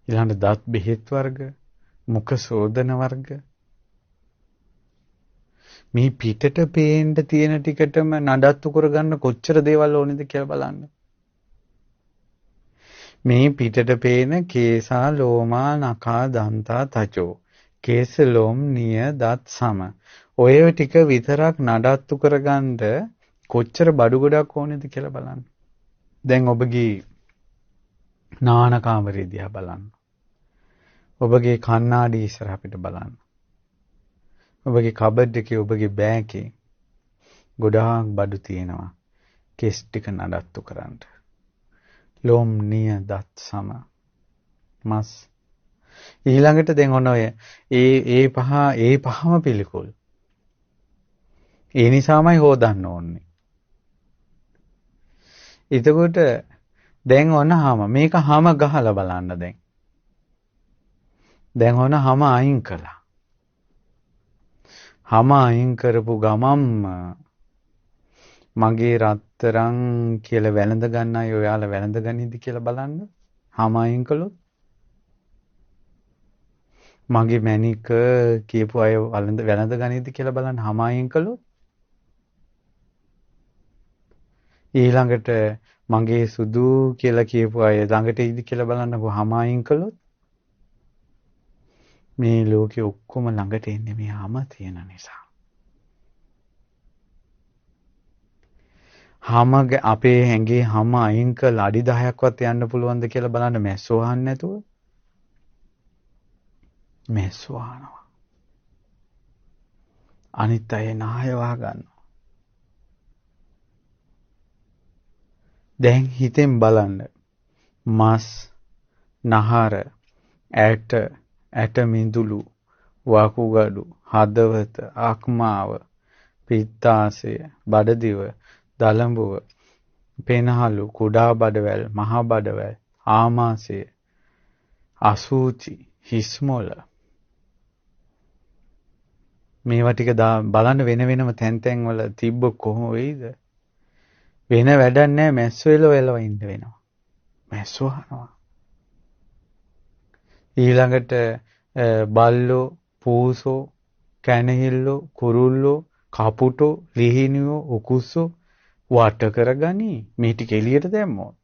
ඊළඟ දත් බෙහෙත් වර්ග, මුඛ සෝදන වර්ග, මේ පිටට පේන්න තියෙන ටිකටම නඩත්තු කරගන්න කොච්චර දේවල් ඕනේද කියලා බලන්න. මේ පිටට පේන කේසා ලෝමා නඛා දන්තා තචෝ, කේස ලෝම් නිය දත් සම, ඔය ටික විතරක් නඩත්තු කරගන්න කොච්චර බඩු ගොඩක් ඕනේද කියලා බලන්න. දැන් ඔබගේ නාන කාමරේ දිහා බලන්න. ඔබගේ කණ්ණාඩි ඉස්සරහ පිට බලන්න. ඔබගේ කබඩ් එකේ, ඔබගේ බෑග් ගොඩාක් බඩු තියෙනවා. කෙස් ටික නඩත්තු කරන්න. ලෝම් නිය දත් සම මස්. ඊළඟට දැන් ඔන්න ඔය ඒ පහම පිළිකුල්. ඒ නිසාමයි හොදන්න ඕනේ. එතකොට දැන් ඔන්න හැම මේක හැම ගහලා බලන්න දැන්. දැන් ඔන්න හැම අයින් කළා. හැම අයින් කරපු ගමම්ම මගේ රත්තරන් කියලා වැළඳ ගන්න අය ඔයාලා වැළඳ ගනිද්දි කියලා බලන්න. හැම අයින් කළොත් මගේ මැනික කියපු අය වැළඳ ගනිද්දි කියලා බලන්න. හැම අයින් කළොත් ඊළඟට මගේ සුදු කියලා කියපු අය ළඟට ඉදි කියලා බලන්නකො. හැම අයින් කළොත් මේ ලෝකේ ඔක්කොම ළඟට එන්නේ මේ හැම තියෙන නිසා. හැම අපේ හැඟේ හැම අයින් කළා අඩි 10ක්වත් යන්න පුළුවන්ද කියලා බලන්න. මැස්සෝ අහන්නේ නැතුව මැස්සෝ අහනවා. අනිත් අය නාය වහ ගන්නවා. දැන් හිතෙන් බලන්න. මස්, නහර, ඇට මිදුළු, වකුගඩු, හදවත, අක්මාව, පිත්තාශය, බඩදිව, දලඹුව, පෙනහළු, කුඩා බඩවැල්, මහා බඩවැල්, ආමාශය, අසූචි, හිස්මොල, මේවා ටික බලන්න වෙන වෙනම තැන් තැන් වල තිබ්බ කොහොම වෙයිද? වෙන වැඩක් නැහැ මැස්සෝ එලව ඉන්න වෙනවා. මැස්සෝ අහනවා. ඊළඟට බල්ලෝ, පූසෝ, කැනහිල්ලෝ, කුරුල්ලෝ, කපුටෝ, ලිහිණියෝ, උකුස්සෝ වට කරගනි. මේ ටික එළියට දැම්මොත්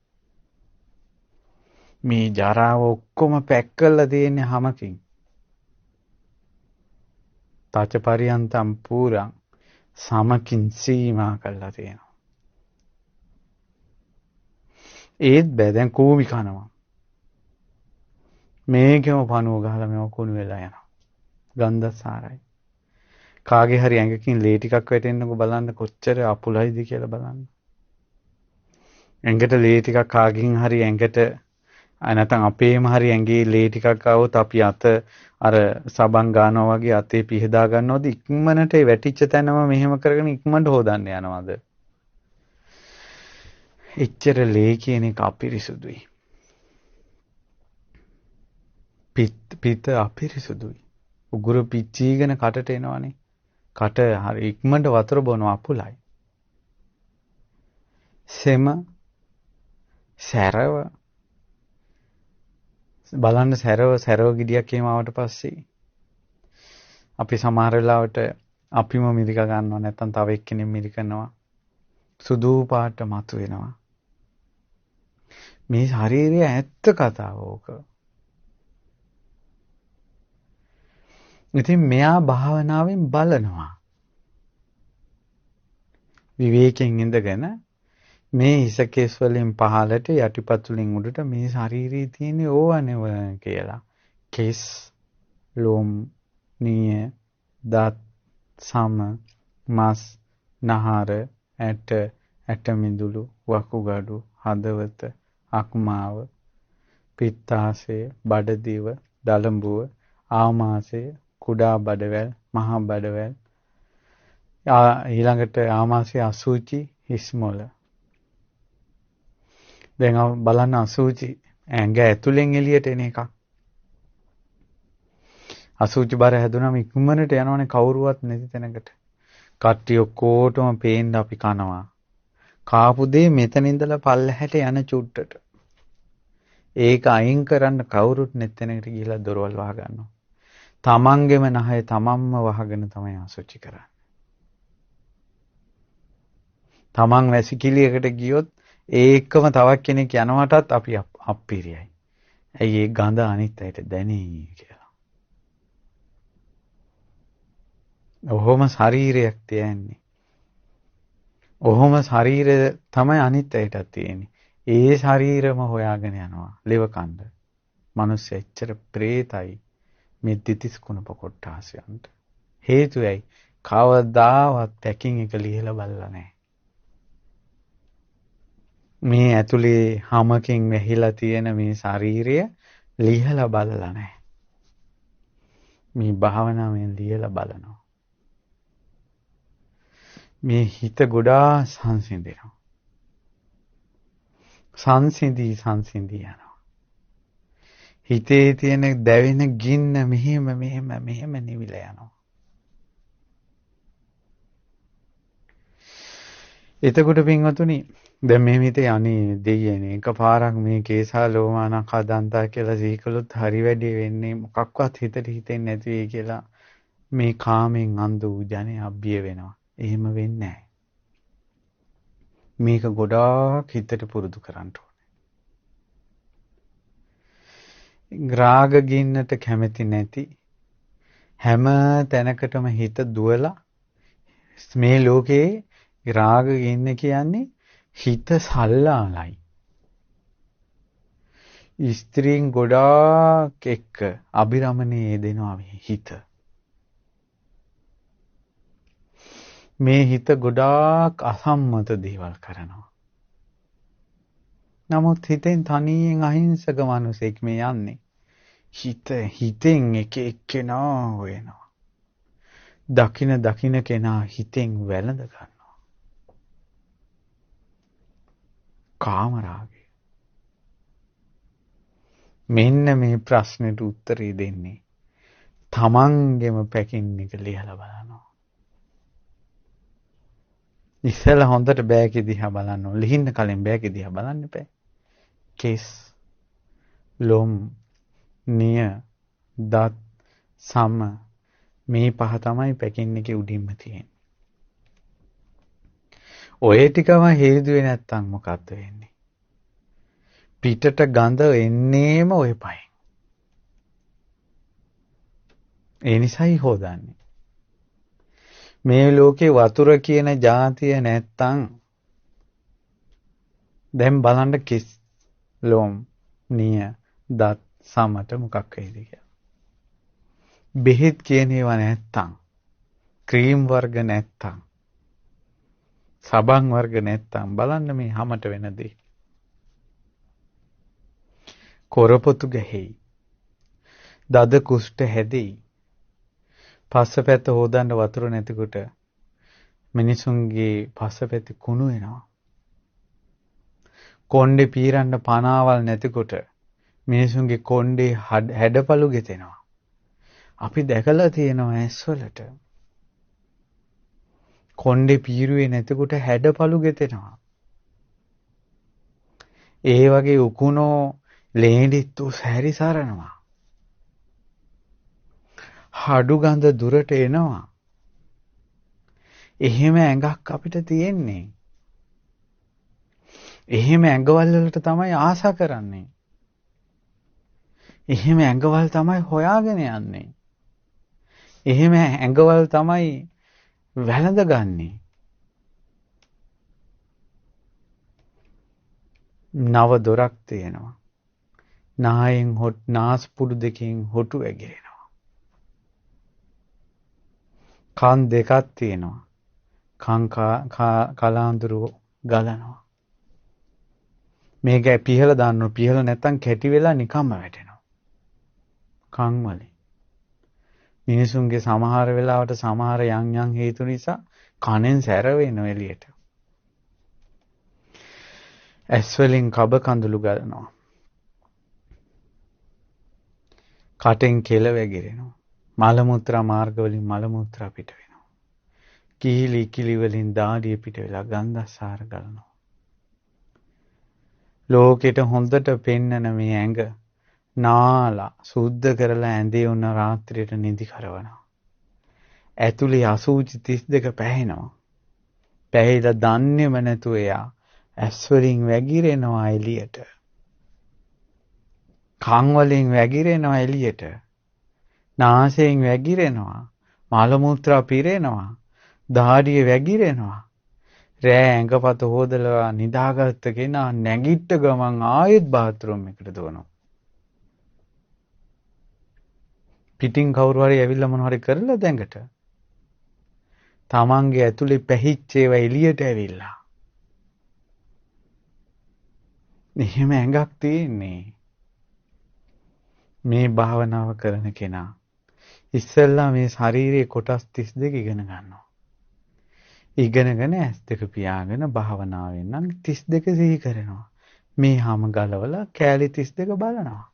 මේ ජරාව ඔක්කොම පැක් කරලා තියෙන්නේ හැමකින්. තච පරියන්තම් පුරං සමකින් සීමා කරලා තියෙනවා. ඒත් බෑ දැන් කූමි කනවා. මේකම පණුව ගහලා මේව කුණු වෙලා යනවා. ගන්ධසාරයි. කාගේ හරි ඇඟකින් ලේ ටිකක් වැටෙන්නකො බලන්න කොච්චර අපුලයිද කියලා බලන්න. ඇඟට ලේ ටිකක් කාගෙන් හරි ඇඟට නැත්නම් අපේම හරි ඇඟේ ලේ ටිකක් ආවොත් අපි අත අර සබන් ගන්නවා වගේ අතේ පිහදා ගන්නවද ඉක්මනට ඒ වැටිච්ච තැනම මෙහෙම කරගෙන ඉක්මනට හොදන්න යනවද? එච්චර ලේ කියන එක අපිරිසුදුයි. පිත අපිරිසුදුයි. උගුර පිච්චීගෙන කටට එනවනේ. කට හරි ඉක්මනට වතුර බොනවා අපුලයි. සෙම සැරව බලන්න සැරව ගෙඩියක් එහෙම ආවට පස්සේ අපි සමහර වෙලාවට අපිම මිරික ගන්නවා නැත්නම් තව එක්කෙනෙක් මිරිකනවා. සුදු පාට මතු වෙනවා. මේ ශරීරයේ ඇත්ත කතාව ඕක. ඉතින් මෙයා භාවනාවෙන් බලනවා. විවේකයෙන් ඉඳගෙන මේ හිසකේස් වලින් පහළට යටිපතුලින් උඩට මේ ශරීරයේ තියෙන ඕවනව කියලා. කෙස්, ලොම්, නිය, දත්, සම, මස්, නහර, ඇට මිදුළු, වකුගඩු, හදවත, අක්මාව, පිත්තාශය, බඩදිව, දලඹුව, ආමාශය, කුඩා බඩවැල්, මහා බඩවැල්, ඊළඟට ආමාශය අසුචි, හිස්මොළ. දැන් බලන්න අසුචි ඇඟ ඇතුලෙන් එළියට එන එකක්. අසුචි බර හැදුනම ඉක්මනට යනවනේ කවුරුවත් නැති තැනකට. කට්ටිය ඔක්කොටම පේන්න අපි කනවා. කාපු දේ මෙතන ඉඳලා පල්ලහැට යන චුට්ටට. ඒක අයින් කරන්න කවුරුත් නැති තැනකට ගිහිලා දොරවල් වහ ගන්නවා. තමන්ගේම නහය තමන්ම වහගෙන තමයි අසුචි කරන්නේ. තමන් වැසිකිළියකට ගියොත් ඒකම තවක් කෙනෙක් යනවටත් අපි අප්පිරියයි. ඇයි ඒ ගඳ අනිත් අයට දැනෙන්නේ කියලා. ඔහොම ශරීරයක් තියන්නේ. ඔහොම ශරීරය තමයි අනිත් අයටත් තියෙන්නේ. ඒ ශරීරම හොයාගෙන යනවා. ලෙව කන්ද. මිනිස්සු එච්චර ප්‍රේතයි මේ දිතිස් කුණප කොට්ටාසයන්ට. හේතුවයි කවදාවත් පැකින් එක ලියලා බලලා නැහැ. මේ ඇතුලේ හැමකින් වැහිලා තියෙන මේ ශරීරය ලියලා බලලා නැහැ. මේ භාවනාවෙන් ලියලා බලනවා. මේ හිත ගොඩාක් සංසිඳෙනවා. සංසිඳී යනවා. හිතේ තියෙන දැවෙන ගින්න මෙහෙම නිවිලා යනවා. එතකොට පින්වතුනි දැන් මේ හිතේ අනේ දෙයියනේ එකපාරක් මේ කේසා ලෝමානක් හදන්තා කියලා සීකලොත් හරි වැඩි වෙන්නේ මොකක්වත් හිතට හිතෙන්නේ නැති වෙයි කියලා මේ කාමෙන් අන්ධ වූ ජනේ අබ්බිය වෙනවා. එහෙම වෙන්නේ නැහැ. මේක ගොඩාක් හිතට පුරුදු කරන්න ඕනේ. රාග ගින්නට කැමති නැති හැම තැනකටම හිත දුවලා මේ ලෝකේ රාග ගින්න කියන්නේ හිත සල්ලාලයි. ස්ත්‍රීන් ගොඩාක් එක්ක අභිරමණයේ දෙනවා හිත. මේ හිත ගොඩාක් අසම්මත දේවල් කරනවා. නමුත් හිතෙන් තනියෙන් අහිංසක මිනිසෙක් මේ යන්නේ. හිතෙන් එක එක්කෙනා වෙනවා. දකින කෙනා හිතෙන් වැළඳ ගන්නවා. කාමරාගය. මෙන්න මේ ප්‍රශ්නෙට උත්තරේ දෙන්නේ තමන්ගෙම පැකින් එක ලියලා බලනවා. ඉස්සෙල්ලා හොඳට බෑග් දිහා බලන්න ඕන. ලිහින්න කලින් බෑග් දිහා බලන්න එපා. කෙස්, ලොම්, නිය, දත්, සම මේ පහ තමයි පැකින් එකේ උඩින්ම තියෙන්නේ. ඔය ටිකම හේතුවේ නැත්තම් මොකද්ද වෙන්නේ? පිටට ගඳ එන්නේම ඔය පහෙන්. ඒ නිසායි හොදන්නේ. මේ ලෝකේ වතුර කියන જાතිය නැත්තම් දැන් බලන්න කිස්, ලොම්, නිය, දත්, සමට මොකක් වෙයිද කියලා. බෙහෙත් කියන ඒවා නැත්තම්, ක්‍රීම් වර්ග නැත්තම්, සබන් වර්ග නැත්තම් බලන්න මේ හැමට වෙන දේ. කොරපොතු ගැහෙයි. දද කුෂ්ඨ හැදෙයි. පස්සපැත්ත හොදන්න වතුර නැතිකොට මිනිසුන්ගේ පස්සපැත්තේ කුණු වෙනවා. කොණ්ඩේ පීරන්න පනාවල් නැතිකොට මිනිසුන්ගේ කොණ්ඩේ හැඩපළු ගෙතෙනවා. අපි දැකලා තියෙනවා ඇස්වලට. කොණ්ඩේ පීරුවේ නැතිකොට හැඩපළු ගෙතෙනවා. ඒ වගේ උකුණෝ ලේඩිත්තු සැරිසරනවා. හඩු ගඳ දුරට එනවා. එහෙම ඇඟක් අපිට තියෙන්නේ. එහෙම ඇඟවල් වලට තමයි ආසා කරන්නේ. එහෙම ඇඟවල් තමයි හොයාගෙන යන්නේ. එහෙම ඇඟවල් තමයි වැළඳගන්නේ. නව දොරක් තියෙනවා. නායෙන් නාස්පුඩු දෙකෙන් හොටු ඇගිරෙනවා. කන් දෙකක් තියෙනවා. කන් කලාඳුරු ගලනවා. මේක පිහල දාන්න ඕන. පිහල නැත්තම් කැටි වෙලා නිකම්ම වැටෙනවා. කන් වලින්. මිනිසුන්ගේ සමහර වෙලාවට සමහර යම් හේතු නිසා කනෙන් සැර වෙනවා එළියට. ඇස් වලින් කබ කඳුළු ගලනවා. කටෙන් කෙල වැగిරෙනවා. මල මුත්‍රා මාර්ග වලින් මල මුත්‍රා පිට වෙනවා. කිහිලි කිලි වලින් දාඩිය පිට වෙලා ගන්ධසාර ගලනවා. ලෝකෙට හොඳට පෙන්නන මේ ඇඟ නාලා සුද්ධ කරලා ඇඳේ උන රාත්‍රියට නිදි කරවනවා. ඇතුලේ අසූචි 32 පැහෙනවා. පැහිලා දන්නේම නැතුව එයා ඇස් වලින් වැగిරෙනවා එළියට. කන් වලින් වැగిරෙනවා එළියට. නාසයෙන් වැగిරෙනවා. මල මුත්‍රා පිරෙනවා. දාඩිය වැగిරෙනවා. රෑ ඇඟපත හොදලා නිදාගත්ත කෙනා නැගිට ගමන් ආයෙත් බාත්රූම් එකට දුවනවා. පිටින් කවුරු හරි ඇවිල්ලා මොන හරි කරලා දැඟට. තමන්ගේ ඇතුලේ පැහිච්ච ඒවා එළියට ඇවිල්ලා. එහෙම ඇඟක් තියෙන්නේ. මේ භාවනාව කරන කෙනා ඉස්සෙල්ලා මේ ශාරීරික කොටස් 32 ඉගෙන ගන්නවා. ඉගෙනගෙන ඇස් දෙක පියාගෙන භාවනාවෙන් නම් 32 සිහි කරනවා. මේ හැම ගලවලා කෑලි 32 බලනවා.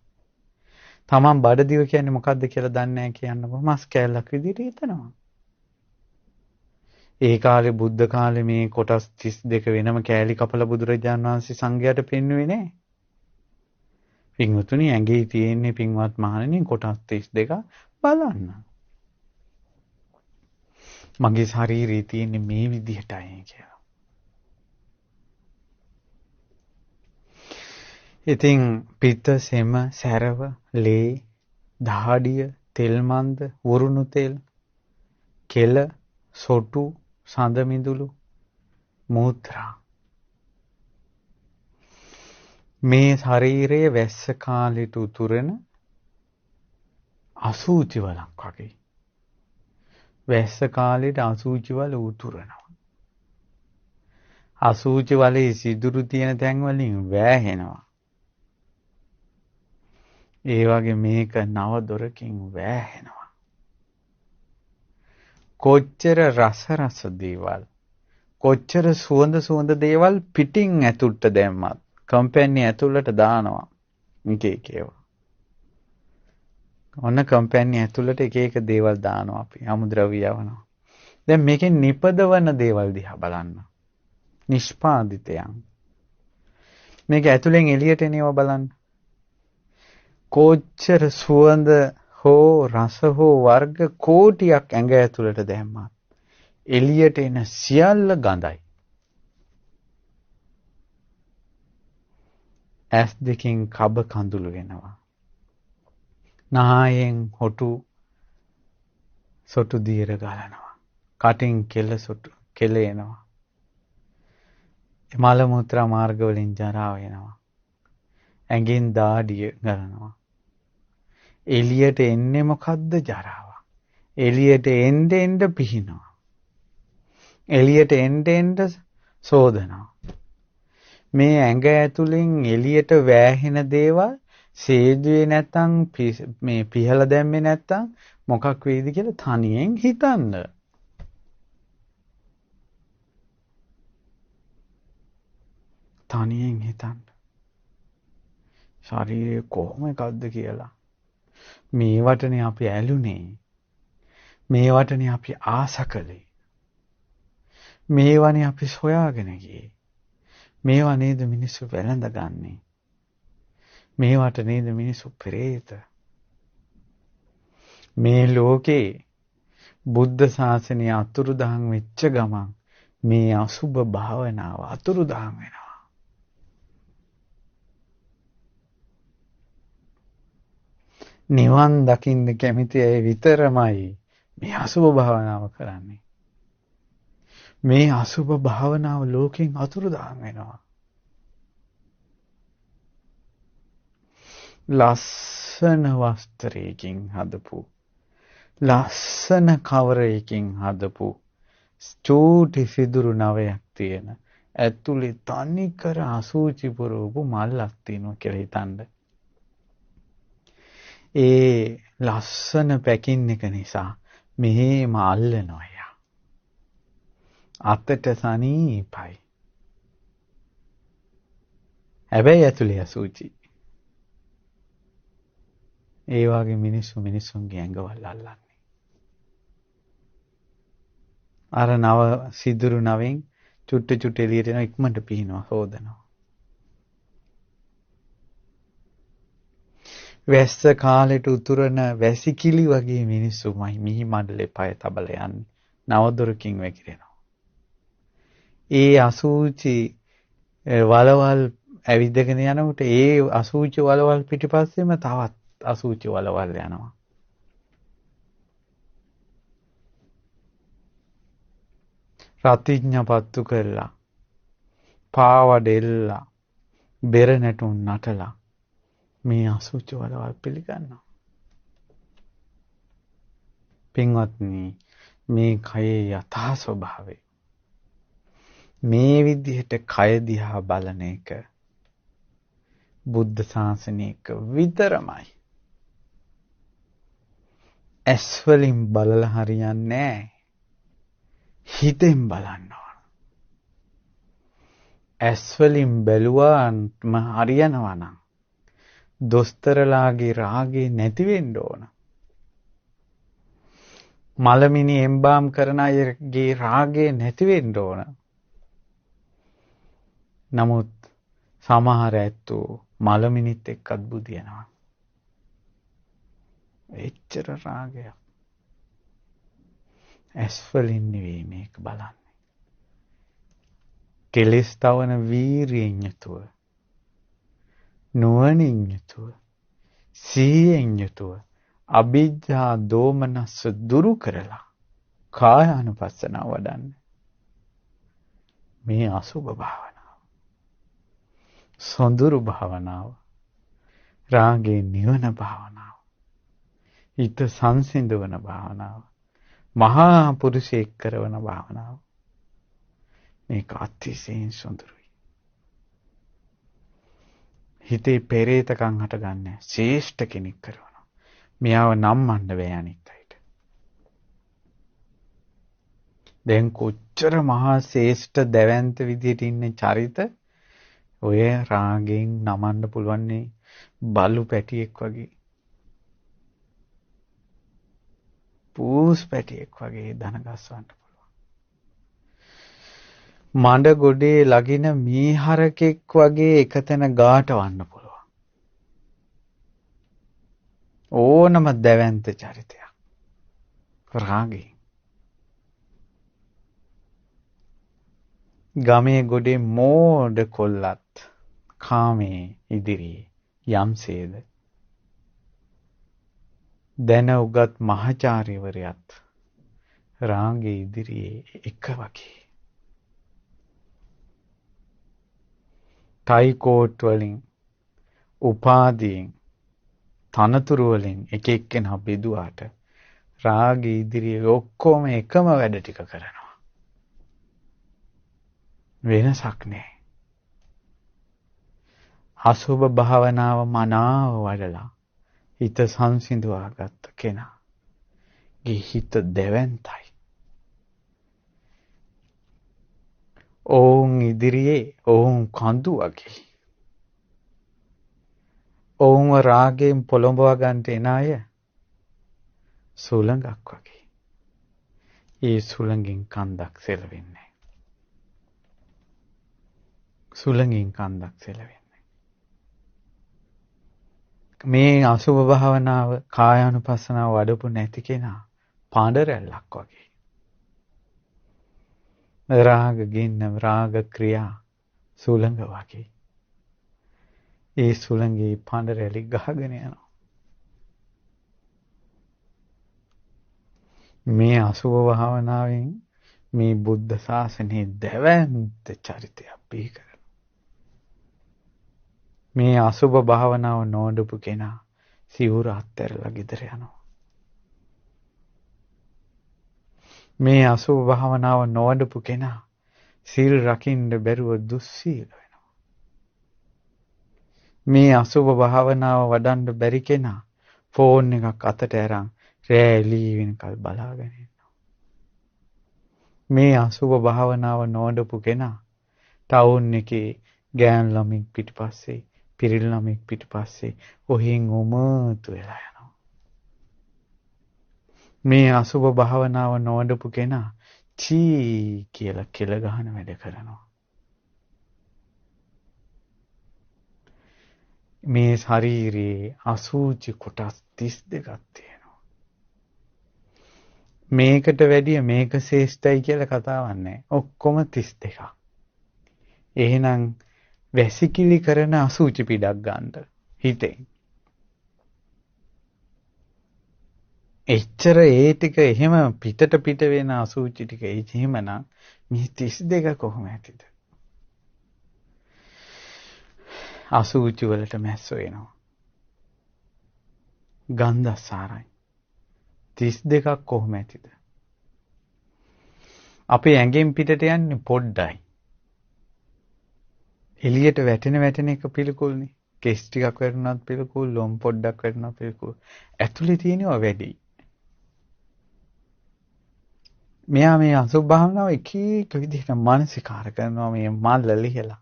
තමන් බඩදිව කියන්නේ මොකද්ද කියලා දන්නේ නැහැ කියන්නකො මස් කෑල්ලක් විදිහට හිතනවා. ඒ කාලේ බුද්ධ කාලේ මේ කොටස් 32 වෙනම කෑලි කපලා බුදුරජාණන් වහන්සේ සංඝයාට පෙන්වුවේ නැහැ. පින්වතුනි ඇඟේ තියෙන්නේ පින්වත් මහණෙනි කොටස් 32 බලන්න. මගේ ශරීරයේ තියෙන්නේ මේ විදිහටයි කියලා. ඉතින් පිත්ත සෙම සැරව ලේ දහඩිය තෙල් මන්ද වරුණු තෙල් කෙල සොටු සඳ මිදුළු මූත්‍රා මේ ශරීරයේ වැස්ස කාලෙට උතුරන අසූචි වලක් වගේ. වැස්ස කාලෙට අසූචි වල උතුරනවා. අසූචි වලේ සිදුරු තියෙන තැන් වලින් වෑහෙනවා. ඒ වගේ මේක නව දොරකින් වෑහෙනවා. කොච්චර රස දේවල් කොච්චර සුවඳ දේවල් පිටින් ඇතුළට දැම්මත් කම්පැනි ඇතුළට දානවා. එක එක ඒවා. ඔන්න කම්පැනි ඇතුළට එක එක දේවල් දානවා අපි. අමුද්‍රව්‍ය යවනවා. දැන් මේකෙන් නිපදවන දේවල් දිහා බලන්න. නිෂ්පාදිතයන්. මේක ඇතුලෙන් එළියට එනව බලන්න. කොච්චර සුවඳ හෝ රස හෝ වර්ග කෝටියක් ඇඟ ඇතුළට දැම්මත් එළියට එන සියල්ල ගඳයි. ඇස් දෙකින් කබ කඳුළු වෙනවා. නහයෙන් හොටු සොටු දියර ගලනවා. කටින් කෙල එනවා. මල මුත්‍රා මාර්ග වලින් ජරා වෙනවා. ඇඟෙන් දාඩිය ගලනවා. එළියට එන්නේ මොකද්ද? ජරාව. එළියට එන්න පිහිනවා. එළියට එන්න සෝදනවා. මේ ඇඟ ඇතුලෙන් එළියට වැහෙන දේවල් සේදුවේ නැත්තම් මේ පිහලා දැම්මේ නැත්තම් මොකක් වෙයිද කියලා තනියෙන් හිතන්න. තනියෙන් හිතන්න. ශරීරය කොහොම එකක්ද කියලා. මේවටනේ අපි ඇලුනේ. මේවටනේ අපි ආස කළේ. මේවනේ අපි සොයාගෙන ගියේ. මේවා නේද මිනිස්සු වැළඳගන්නේ. මේවට නේද මිනිස්සු පෙරේත. මේ ලෝකේ බුද්ධ ශාසනය අතුරුදහන් වෙච්ච ගමන් මේ අසුබ භාවනාව අතුරුදහන් වෙනවා. නිවන් දකින්න කැමති අය විතරමයි මේ අසුබ භාවනාව කරන්නේ. මේ අසුබ භාවනාව ලෝකෙන් අතුරුදහන් වෙනවා. ලස්සන වස්ත්‍රයකින් හදපු ලස්සන කවරයකින් හදපු චූටි සිදුරු නවයක් තියෙන ඇතුලේ තනිකර අසූචි පුරවපු මල්ලක් තියෙනවා කියලා හිතන්න. ඒ ලස්සන පැකින් එක නිසා මෙහෙම අල්ලනවා යා. අතට සනීපයි. හැබැයි ඇතුලේ අසූචි. ඒ වගේ මිනිස්සුන්ගේ ඇඟවල් අල්ලන්නේ. අර නව සිදුරු නවෙන් චුට්ට එළියට එන ඉක්මනට පිහිනවා හොදනවා. වැස්ස කාලෙට උතුරන වැසිකිලි වගේ මිනිස්සුමයි මිහි මඩලේ පය තබල යන්නේ. නවදොරකින් වැగిරෙනවා. ඒ අසූචි වලවල් ඇවිදගෙන යනකොට ඒ අසූචි වලවල් පිටිපස්සෙම තවත් අසූචි වලවල් යනවා. රතිඥපත්තු කරලා පාවඩෙල්ලා බෙර නැටුම් නටලා මේ අසුචි වලවල් පිළිගන්නවා. පින්වත්නි, මේ කයේ යථා ස්වභාවය මේ විදිහට කය දිහා බලන එක බුද්ධ ශාසනයක විතරමයි. ඇස් වලින් බලලා හරියන්නේ නැහැ. හිතෙන් බලන්න ඕන. ඇස් වලින් බැලුවාම හරියනවා නම් දොස්තරලාගේ රාගේ නැති වෙන්න ඕන. මලමිනි එම්බාම් කරන අයගේ රාගේ නැති වෙන්න ඕන. නමුත් සමහර ඇත්තෝ මලමිනිත් එක්කත් බුදියනවා. එච්චර රාගයක්. ඇස් වලින් නෙවෙයි මේක බලන්නේ. කෙලස් තවන වීරියෙන් යුතුව, නුවණින් යුතුව, සීයෙන් යුතුව අභිජ්ජා දෝමනස්ස දුරු කරලා කායානුපස්සනාව වඩන්න. මේ අසුභ භාවනාව, සොඳුරු භාවනාව, රාගේ නිවන භාවනාව, හිත සංසිඳවන භාවනාව, මහා පුරුෂයෙක් කරවන භාවනාව. මේක අතිශයින් සොඳුරුයි. හිතේ පෙරේතකම් හටගන්නේ ශ්‍රේෂ්ඨ කෙනෙක් කරනවා. මෙයාව නම්මන්න බෑ අනිත් අයට. දැන් කොච්චර මහා ශ්‍රේෂ්ඨ දැවැන්ත විදියට ඉන්නේ චරිත ඔය රාගෙන් නමන්න පුළුවන් බලු පැටියෙක් වගේ. පූස් පැටියෙක් වගේ දන ගස්සවන්න පුළුවන්. මඩ ගොඩේ ලගින මීහරකෙක් වගේ එකතැන ගාටවන්න පුළුවන්. ඕනම දැවැන්ත චරිතයක් රාගේ. ගමේ ගොඩේ මෝඩ කොල්ලත් කාමේ ඉදිරියේ යම්සේද දැන උගත් මහාචාර්යවරයාත් රාගේ ඉදිරියේ එක වගේ. ටයි කෝට් වලින් උපාධියෙන් තනතුරු වලින් එක එක්කෙනා බෙදුවාට රාගේ ඉදිරියේ ඔක්කොම එකම වැඩ ටික කරනවා. වෙනසක් නැහැ. අසුබ භාවනාව මනාව වඩලා හිත සංසිඳවා ගත්ත කෙනාගේ හිත දෙවන්තයි. ඔවුන් ඉදිරියේ ඔවුන් කඳු වගේ. ඔවුන්ව රාගයෙන් පොළඹවා ගන්නට එන අය සුළඟක් වගේ. ඒ සුළඟින් කන්දක් සෙලවෙන්නේ. සුළඟින් කන්දක් සෙලවෙන්නේ. මේ අසුභ භාවනාව කායානුපස්සනාව වඩපු නැති කෙනා පාඬ රැල්ලක් වගේ. රාග ගින්න රාග ක්‍රියා සුළඟ වගේ. ඒ සුළඟේ පාඬ රැලි ගහගෙන යනවා. මේ අසුභ භාවනාවෙන් මේ බුද්ධ ශාසනයේ දැවැන්ත චරිතයක් බිහි කරනවා. මේ අසුභ භාවනාව නොවඩපු කෙනා සිවුර අත්හැරලා ගෙදර යනවා. මේ අසුභ භාවනාව නොවඩපු කෙනා සීල් රකින්න බැරුව දුස්සීල වෙනවා. මේ අසුභ භාවනාව වඩන්න බැරි කෙනා ෆෝන් එකක් අතට අරන් රෑ එළී වෙනකල් බලාගෙන ඉන්නවා. මේ අසුභ භාවනාව නොවඩපු කෙනා ටවුන් එකේ ගෑන් ළමෙක් පිටිපස්සේ පිරිල් ළමෙක් පිටිපස්සේ ඔහින් උමතු වෙලා යනවා. මේ අසුභ භාවනාව නොවඩපු කෙනා චී කියලා කෙල ගහන වැඩ කරනවා. මේ ශරීරයේ අසුචි කොටස් 32ක් තියෙනවා. මේකට වැඩිය මේක ශ්‍රේෂ්ඨයි කියලා කතාවක් නැහැ. ඔක්කොම 32ක්. එහෙනම් වැසිකිලි කරන අසුචි පිටක් ගන්න හිතෙන්. එච්චර ඒ ටික එහෙම පිටට පිට වෙන අසුචි ටික එහෙමනම් මේ 32 කොහොම ඇතිද? අසුචි වලට මැස්සෝ එනවා. ගන්ධසාරයි. 32ක් කොහොම ඇතිද? අපේ ඇඟෙන් පිටට යන්නේ පොඩ්ඩයි. එළියට වැටෙන එක පිළිකුල්නේ. කෙස් ටිකක් වැටුණත් පිළිකුල්, ලොම් පොඩ්ඩක් වැටුණත් පිළිකුල්. ඇතුලේ තියෙනවා වැඩි. මෙයා මේ අසුභ භාවනාව එක එක විදිහට මානසිකාර කරනවා මේ මල්ල ලිහලා.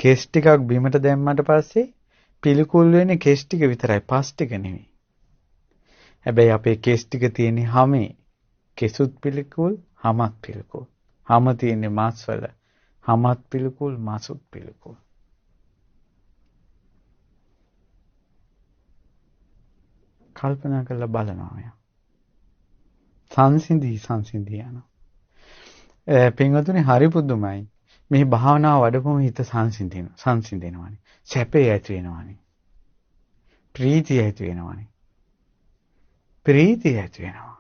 කෙස් ටිකක් බිමට දැම්මට පස්සේ පිළිකුල් වෙන්නේ කෙස් ටික විතරයි, පස් ටික නෙමෙයි. හැබැයි අපේ කෙස් ටික තියෙන්නේ හැමේ. කෙසුත් පිළිකුල්, හමත් පිළිකුල්. හැම තියෙන්නේ මාස් වල. හමත් පිළිකුල්, මාසුත් පිළිකුල්. කල්පනා කරලා බලනවා මෙයා. සංසිඳී යනවා. පින්වතුනි හරි පුදුමයි. මේ භාවනාව වඩපුවම හිත සංසිඳෙනවානේ. සැපේ ඇති වෙනවානේ. ප්‍රීතිය ඇති වෙනවානේ. ප්‍රීතිය ඇති වෙනවා.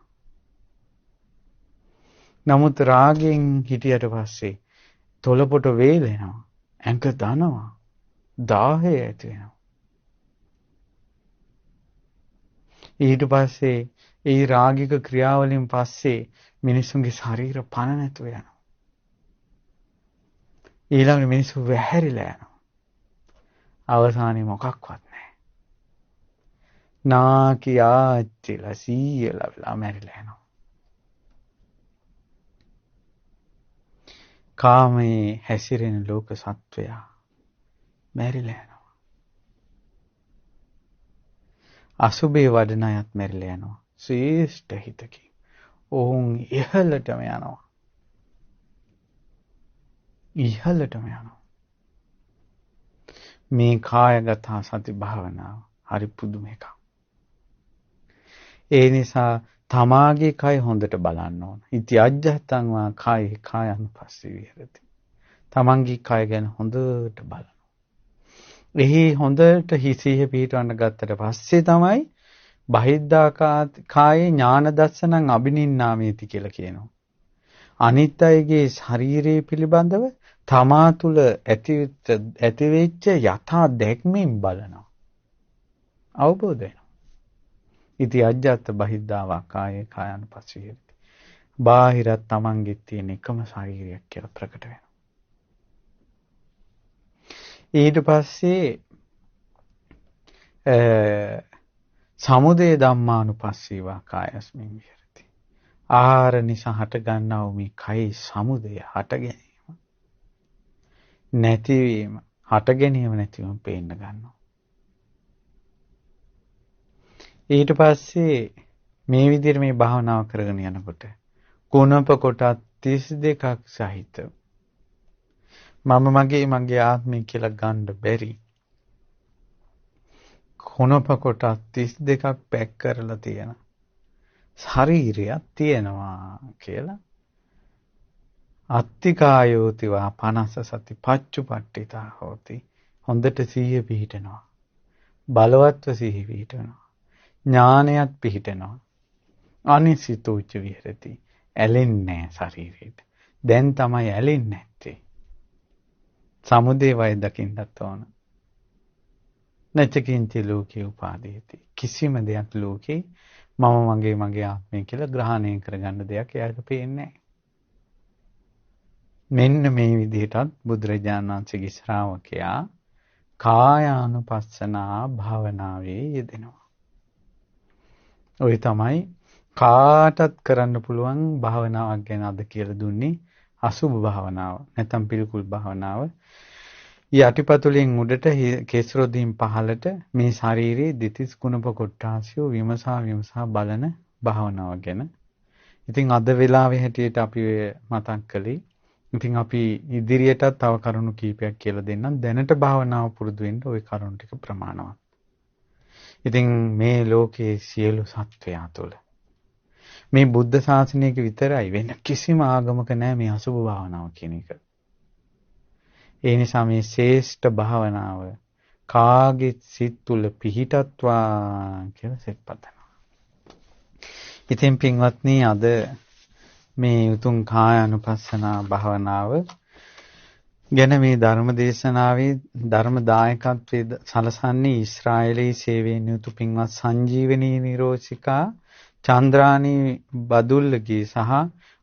නමුත් රාගයෙන් හිටියට පස්සේ තොලපොට වේලෙනවා. ඇඟ දනවා. දාහය ඇති වෙනවා. ඊට පස්සේ ඒ රාගික ක්‍රියාවලින් පස්සේ මිනිසුන්ගේ ශරීර පණ නැතුව යනවා. ඊළඟට මිනිස්සු වැහැරිලා යනවා. අවසානයේ මොකක්වත් නැහැ. නාකියාච්චිලා සීයලා වෙලා මැරිලා යනවා. කාමයේ හැසිරෙන ලෝක සත්වයා මැරිලා යනවා. අසුභේ වඩන අයත් මැරිලා යනවා. ශ්‍රේෂ්ඨ හිතකින්. ඔවුන් ඉහළටම යනවා. ඉහළටම යනවා. මේ කායගත සති භාවනාව හරි පුදුම එකක්. ඒ නිසා තමාගේ කය හොඳට බලන්න ඕන. ඉති අජ්ජත්තං වා කායේ කායනුපස්සී විහෙරති. තමන්ගේ කය ගැන හොඳට බලන්න. එහි හොඳට හිසිය පිටවන්න ගත්තට පස්සේ තමයි බහිද්ධා කායේ ඥාන දස්සනං අබිනින්නාමේති කියලා කියනවා. අනිත් අයගේ ශරීරය පිළිබඳව තමා තුළ ඇතිවෙච්ච යථා දැක්මෙන් බලනවා. අවබෝධ වෙනවා. ඉති අජ්ජත් බහිද්ධා කායේ කායනුපස්සී විහෙරති. බාහිරත් තමන්ගේ තියෙන එකම ශරීරයක් කියලා ප්‍රකට වෙනවා. ඊට පස්සේ සමුදය ධම්මානුපස්සීවා කායස්මින් විහෙරති. ආහාර නිසා හට ගන්නා වූ මේ කයි සමුදය හට ගැනීම නැතිවීම හට ගැනීම නැතිවීම පේන්න ගන්නවා. ඊට පස්සේ මේ විදිහට මේ භාවනාව කරගෙන යනකොට කුණප කොටස් 32ක් සහිත මම මගේ ආත්මය කියලා ගන්න බැරි කුණප කොටස් 32ක් පැක් කරලා තියෙන ශරීරයක් තියෙනවා කියලා අත්තිකායෝතිවා 50 සති පච්චුපට්ඨිතා හෝති. හොඳට සිහිය පිහිටනවා. බලවත්ව සිහිය පිහිටනවා. ඥානයත් පිහිටනවා. අනිසිතෝච විහෙරති. ඇලෙන්නේ ශරීරයට. දැන් තමයි ඇලෙන්නේ නැත්තේ. සමුදේ වය දකින්නත් ඕන. නැචකින්ති ලෝකේ උපාදීති. කිසිම දෙයක් ලෝකේ මම මගේ ආත්මය කියලා ග්‍රහණය කරගන්න දෙයක් එයාට පේන්නේ නැහැ. මෙන්න මේ විදිහටත් බුදුරජාණන් වහන්සේගේ ශ්‍රාවකයා කායානුපස්සනා භාවනාවේ යෙදෙනවා. ඔය තමයි කාටත් කරන්න පුළුවන් භාවනාවක් ගැන අද කියලා දුන්නේ අසුභ භාවනාව. නැත්නම් පිළිකුල් භාවනාව. යටිපතුලෙන් උඩට කෙස්රොදින් පහළට මේ ශාරීරියේ දෙතිස් කුණප කොට්ටාසිය විමසා බලන භාවනාව ගැන. ඉතින් අද වෙලාවේ හැටියට අපි මතක් කළේ. ඉතින් අපි ඉදිරියටත් තව කරුණු කීපයක් කියලා දෙන්නම්. දැනට භාවනාව පුරුදු වෙන්න ওই කරුණු ටික ප්‍රමාණවත්. ඉතින් මේ ලෝකයේ සියලු සත්වයා තුළ මේ බුද්ධ ශාසනයක විතරයි වෙන කිසිම ආගමක නැහැ මේ අසුභ භාවනාව කියන එක. ඒ නිසා මේ ශ්‍රේෂ්ඨ භාවනාව කාගේ සිත් තුළ පිහිටත්වා කියලා සෙත්පතනවා. ඉතින් පින්වත්නි අද මේ උතුම් කායානුපස්සනා භාවනාව ගැන මේ ධර්ම දේශනාවේ ධර්ම දායකත්වයේ සලසන්නේ ඊශ්‍රායලයේ සේවයෙන් යුතු පින්වත් සංජීවනී නිරෝෂිකා චන්ද්‍රානී බදුල්ලගේ සහ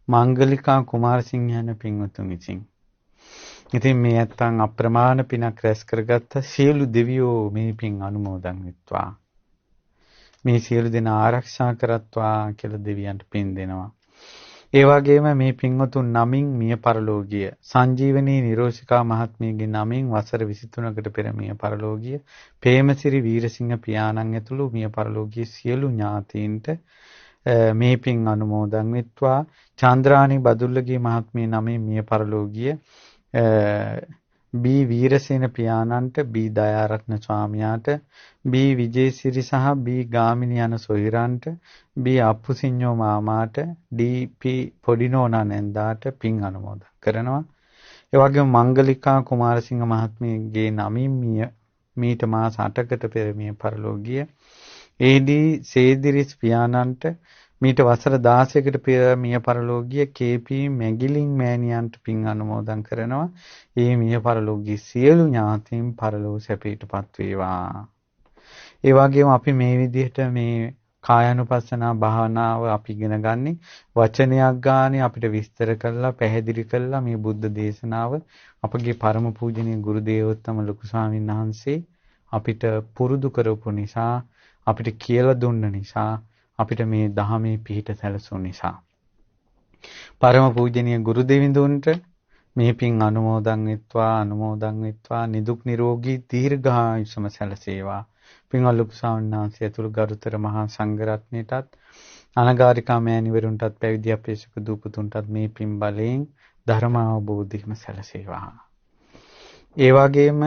මංගලිකා කුමාරසිංහ යන පින්වතුන් විසින්. ඉතින් මේ නැත්තම් අප්‍රමාණ පිනක් රැස් කරගත්ත සියලු දෙවියෝ මේ පින් අනුමෝදන් වෙත්වා. මේ සියලු දෙනා ආරක්ෂා කරත්වා කියලා දෙවියන්ට පින් දෙනවා. ඒ වගේම මේ පින්වතුන් නමින් මිය පරලෝකීය සංජීවනී නිරෝෂිකා මහත්මියගේ නමින් වසර 23කට පෙර මිය පරලෝකීය ප්‍රේමසිරි වීරසිංහ පියාණන් ඇතුළු මිය පරලෝකීය සියලු ඥාතීන්ට මේ පින් අනුමෝදන් වෙත්වා. චන්ද්‍රානි බදුල්ලගේ මහත්මිය නමින් මිය පරලෝකීය බී වීරසේන පියාණන්ට බී දයාරත්න ස්වාමියාට බී විජේසිරි සහ බී ගාමිණී යන සොහිරන්ට බී අප්පුසිඤ්ඤෝ මාමාට ඩී.පී. පොඩිනෝනා නැන්දාට පින් අනුමෝදන් කරනවා. ඒ වගේම මංගලිකා කුමාරසිංහ මහත්මියගේ නමින් මීට මාස 8කට පෙර මිය පරලෝකීය ඒ.ඩී. සේදිරිස් පියාණන්ට මීට වසර 16කට පෙර මිය පරලෝකීය කේ.පී. මැගිලින් මෑණියන්ට පින් අනුමෝදන් කරනවා. ඒ මිය පරලෝකීය සියලු ඥාතීන් පරලෝක සැපයටපත් වේවා. ඒ වගේම අපි මේ විදිහට මේ කායानुපස්සනා භාවනාව අපි ඉගෙන ගන්නේ වචනයක් ගානේ අපිට විස්තර කරලා පැහැදිලි කරලා මේ බුද්ධ දේශනාව අපගේ පරම පූජනීය ගුරු දේවෝත්තම ලොකු ස්වාමීන් වහන්සේ අපිට පුරුදු කරපු නිසා අපිට කියලා දුන්න නිසා අපිට මේ ධහමේ පිහිට සැලසුණු නිසා පරම පූජනීය ගුරු දෙවිඳුන්ට මේ පින් අනුමෝදන් වෙත්වා නිදුක් නිරෝගී දීර්ඝායුෂම සැලසේවා. පින්වත් ලොකු ස්වාමීන් වහන්සේ ඇතුළු ගරුතර මහා සංඝරත්නයටත් අනගාരികා මෑණිවරුන්ටත් පැවිදි අපේක්ෂක දූපතුන්ටත් මේ පින් බලයෙන් ධර්ම අවබෝධයම සැලසේවා. ඒ වගේම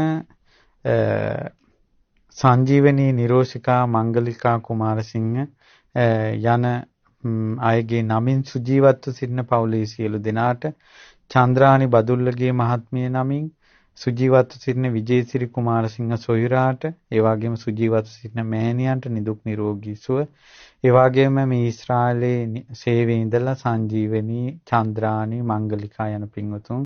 සංජීවනී නිරෝෂිකා මංගලිකා කුමාරසිංහ යන අයගේ නමින් සුජීවත්ව සිටින පවුලේ සියලු දෙනාට චන්ද්‍රානි බදුල්ලගේ මහත්මිය නමින් සුජීවත්ව සිටින විජේසිරි කුමාරසිංහ සොයුරාට ඒ වගේම සුජීවත්ව සිටින මෑණියන්ට නිදුක් නිරෝගී සුව ඒ වගේම මේ ඊශ්‍රායලයේ සේවයේ ඉඳලා සංජීවනී චන්ද්‍රානි මංගලිකා යන පින්වතුන්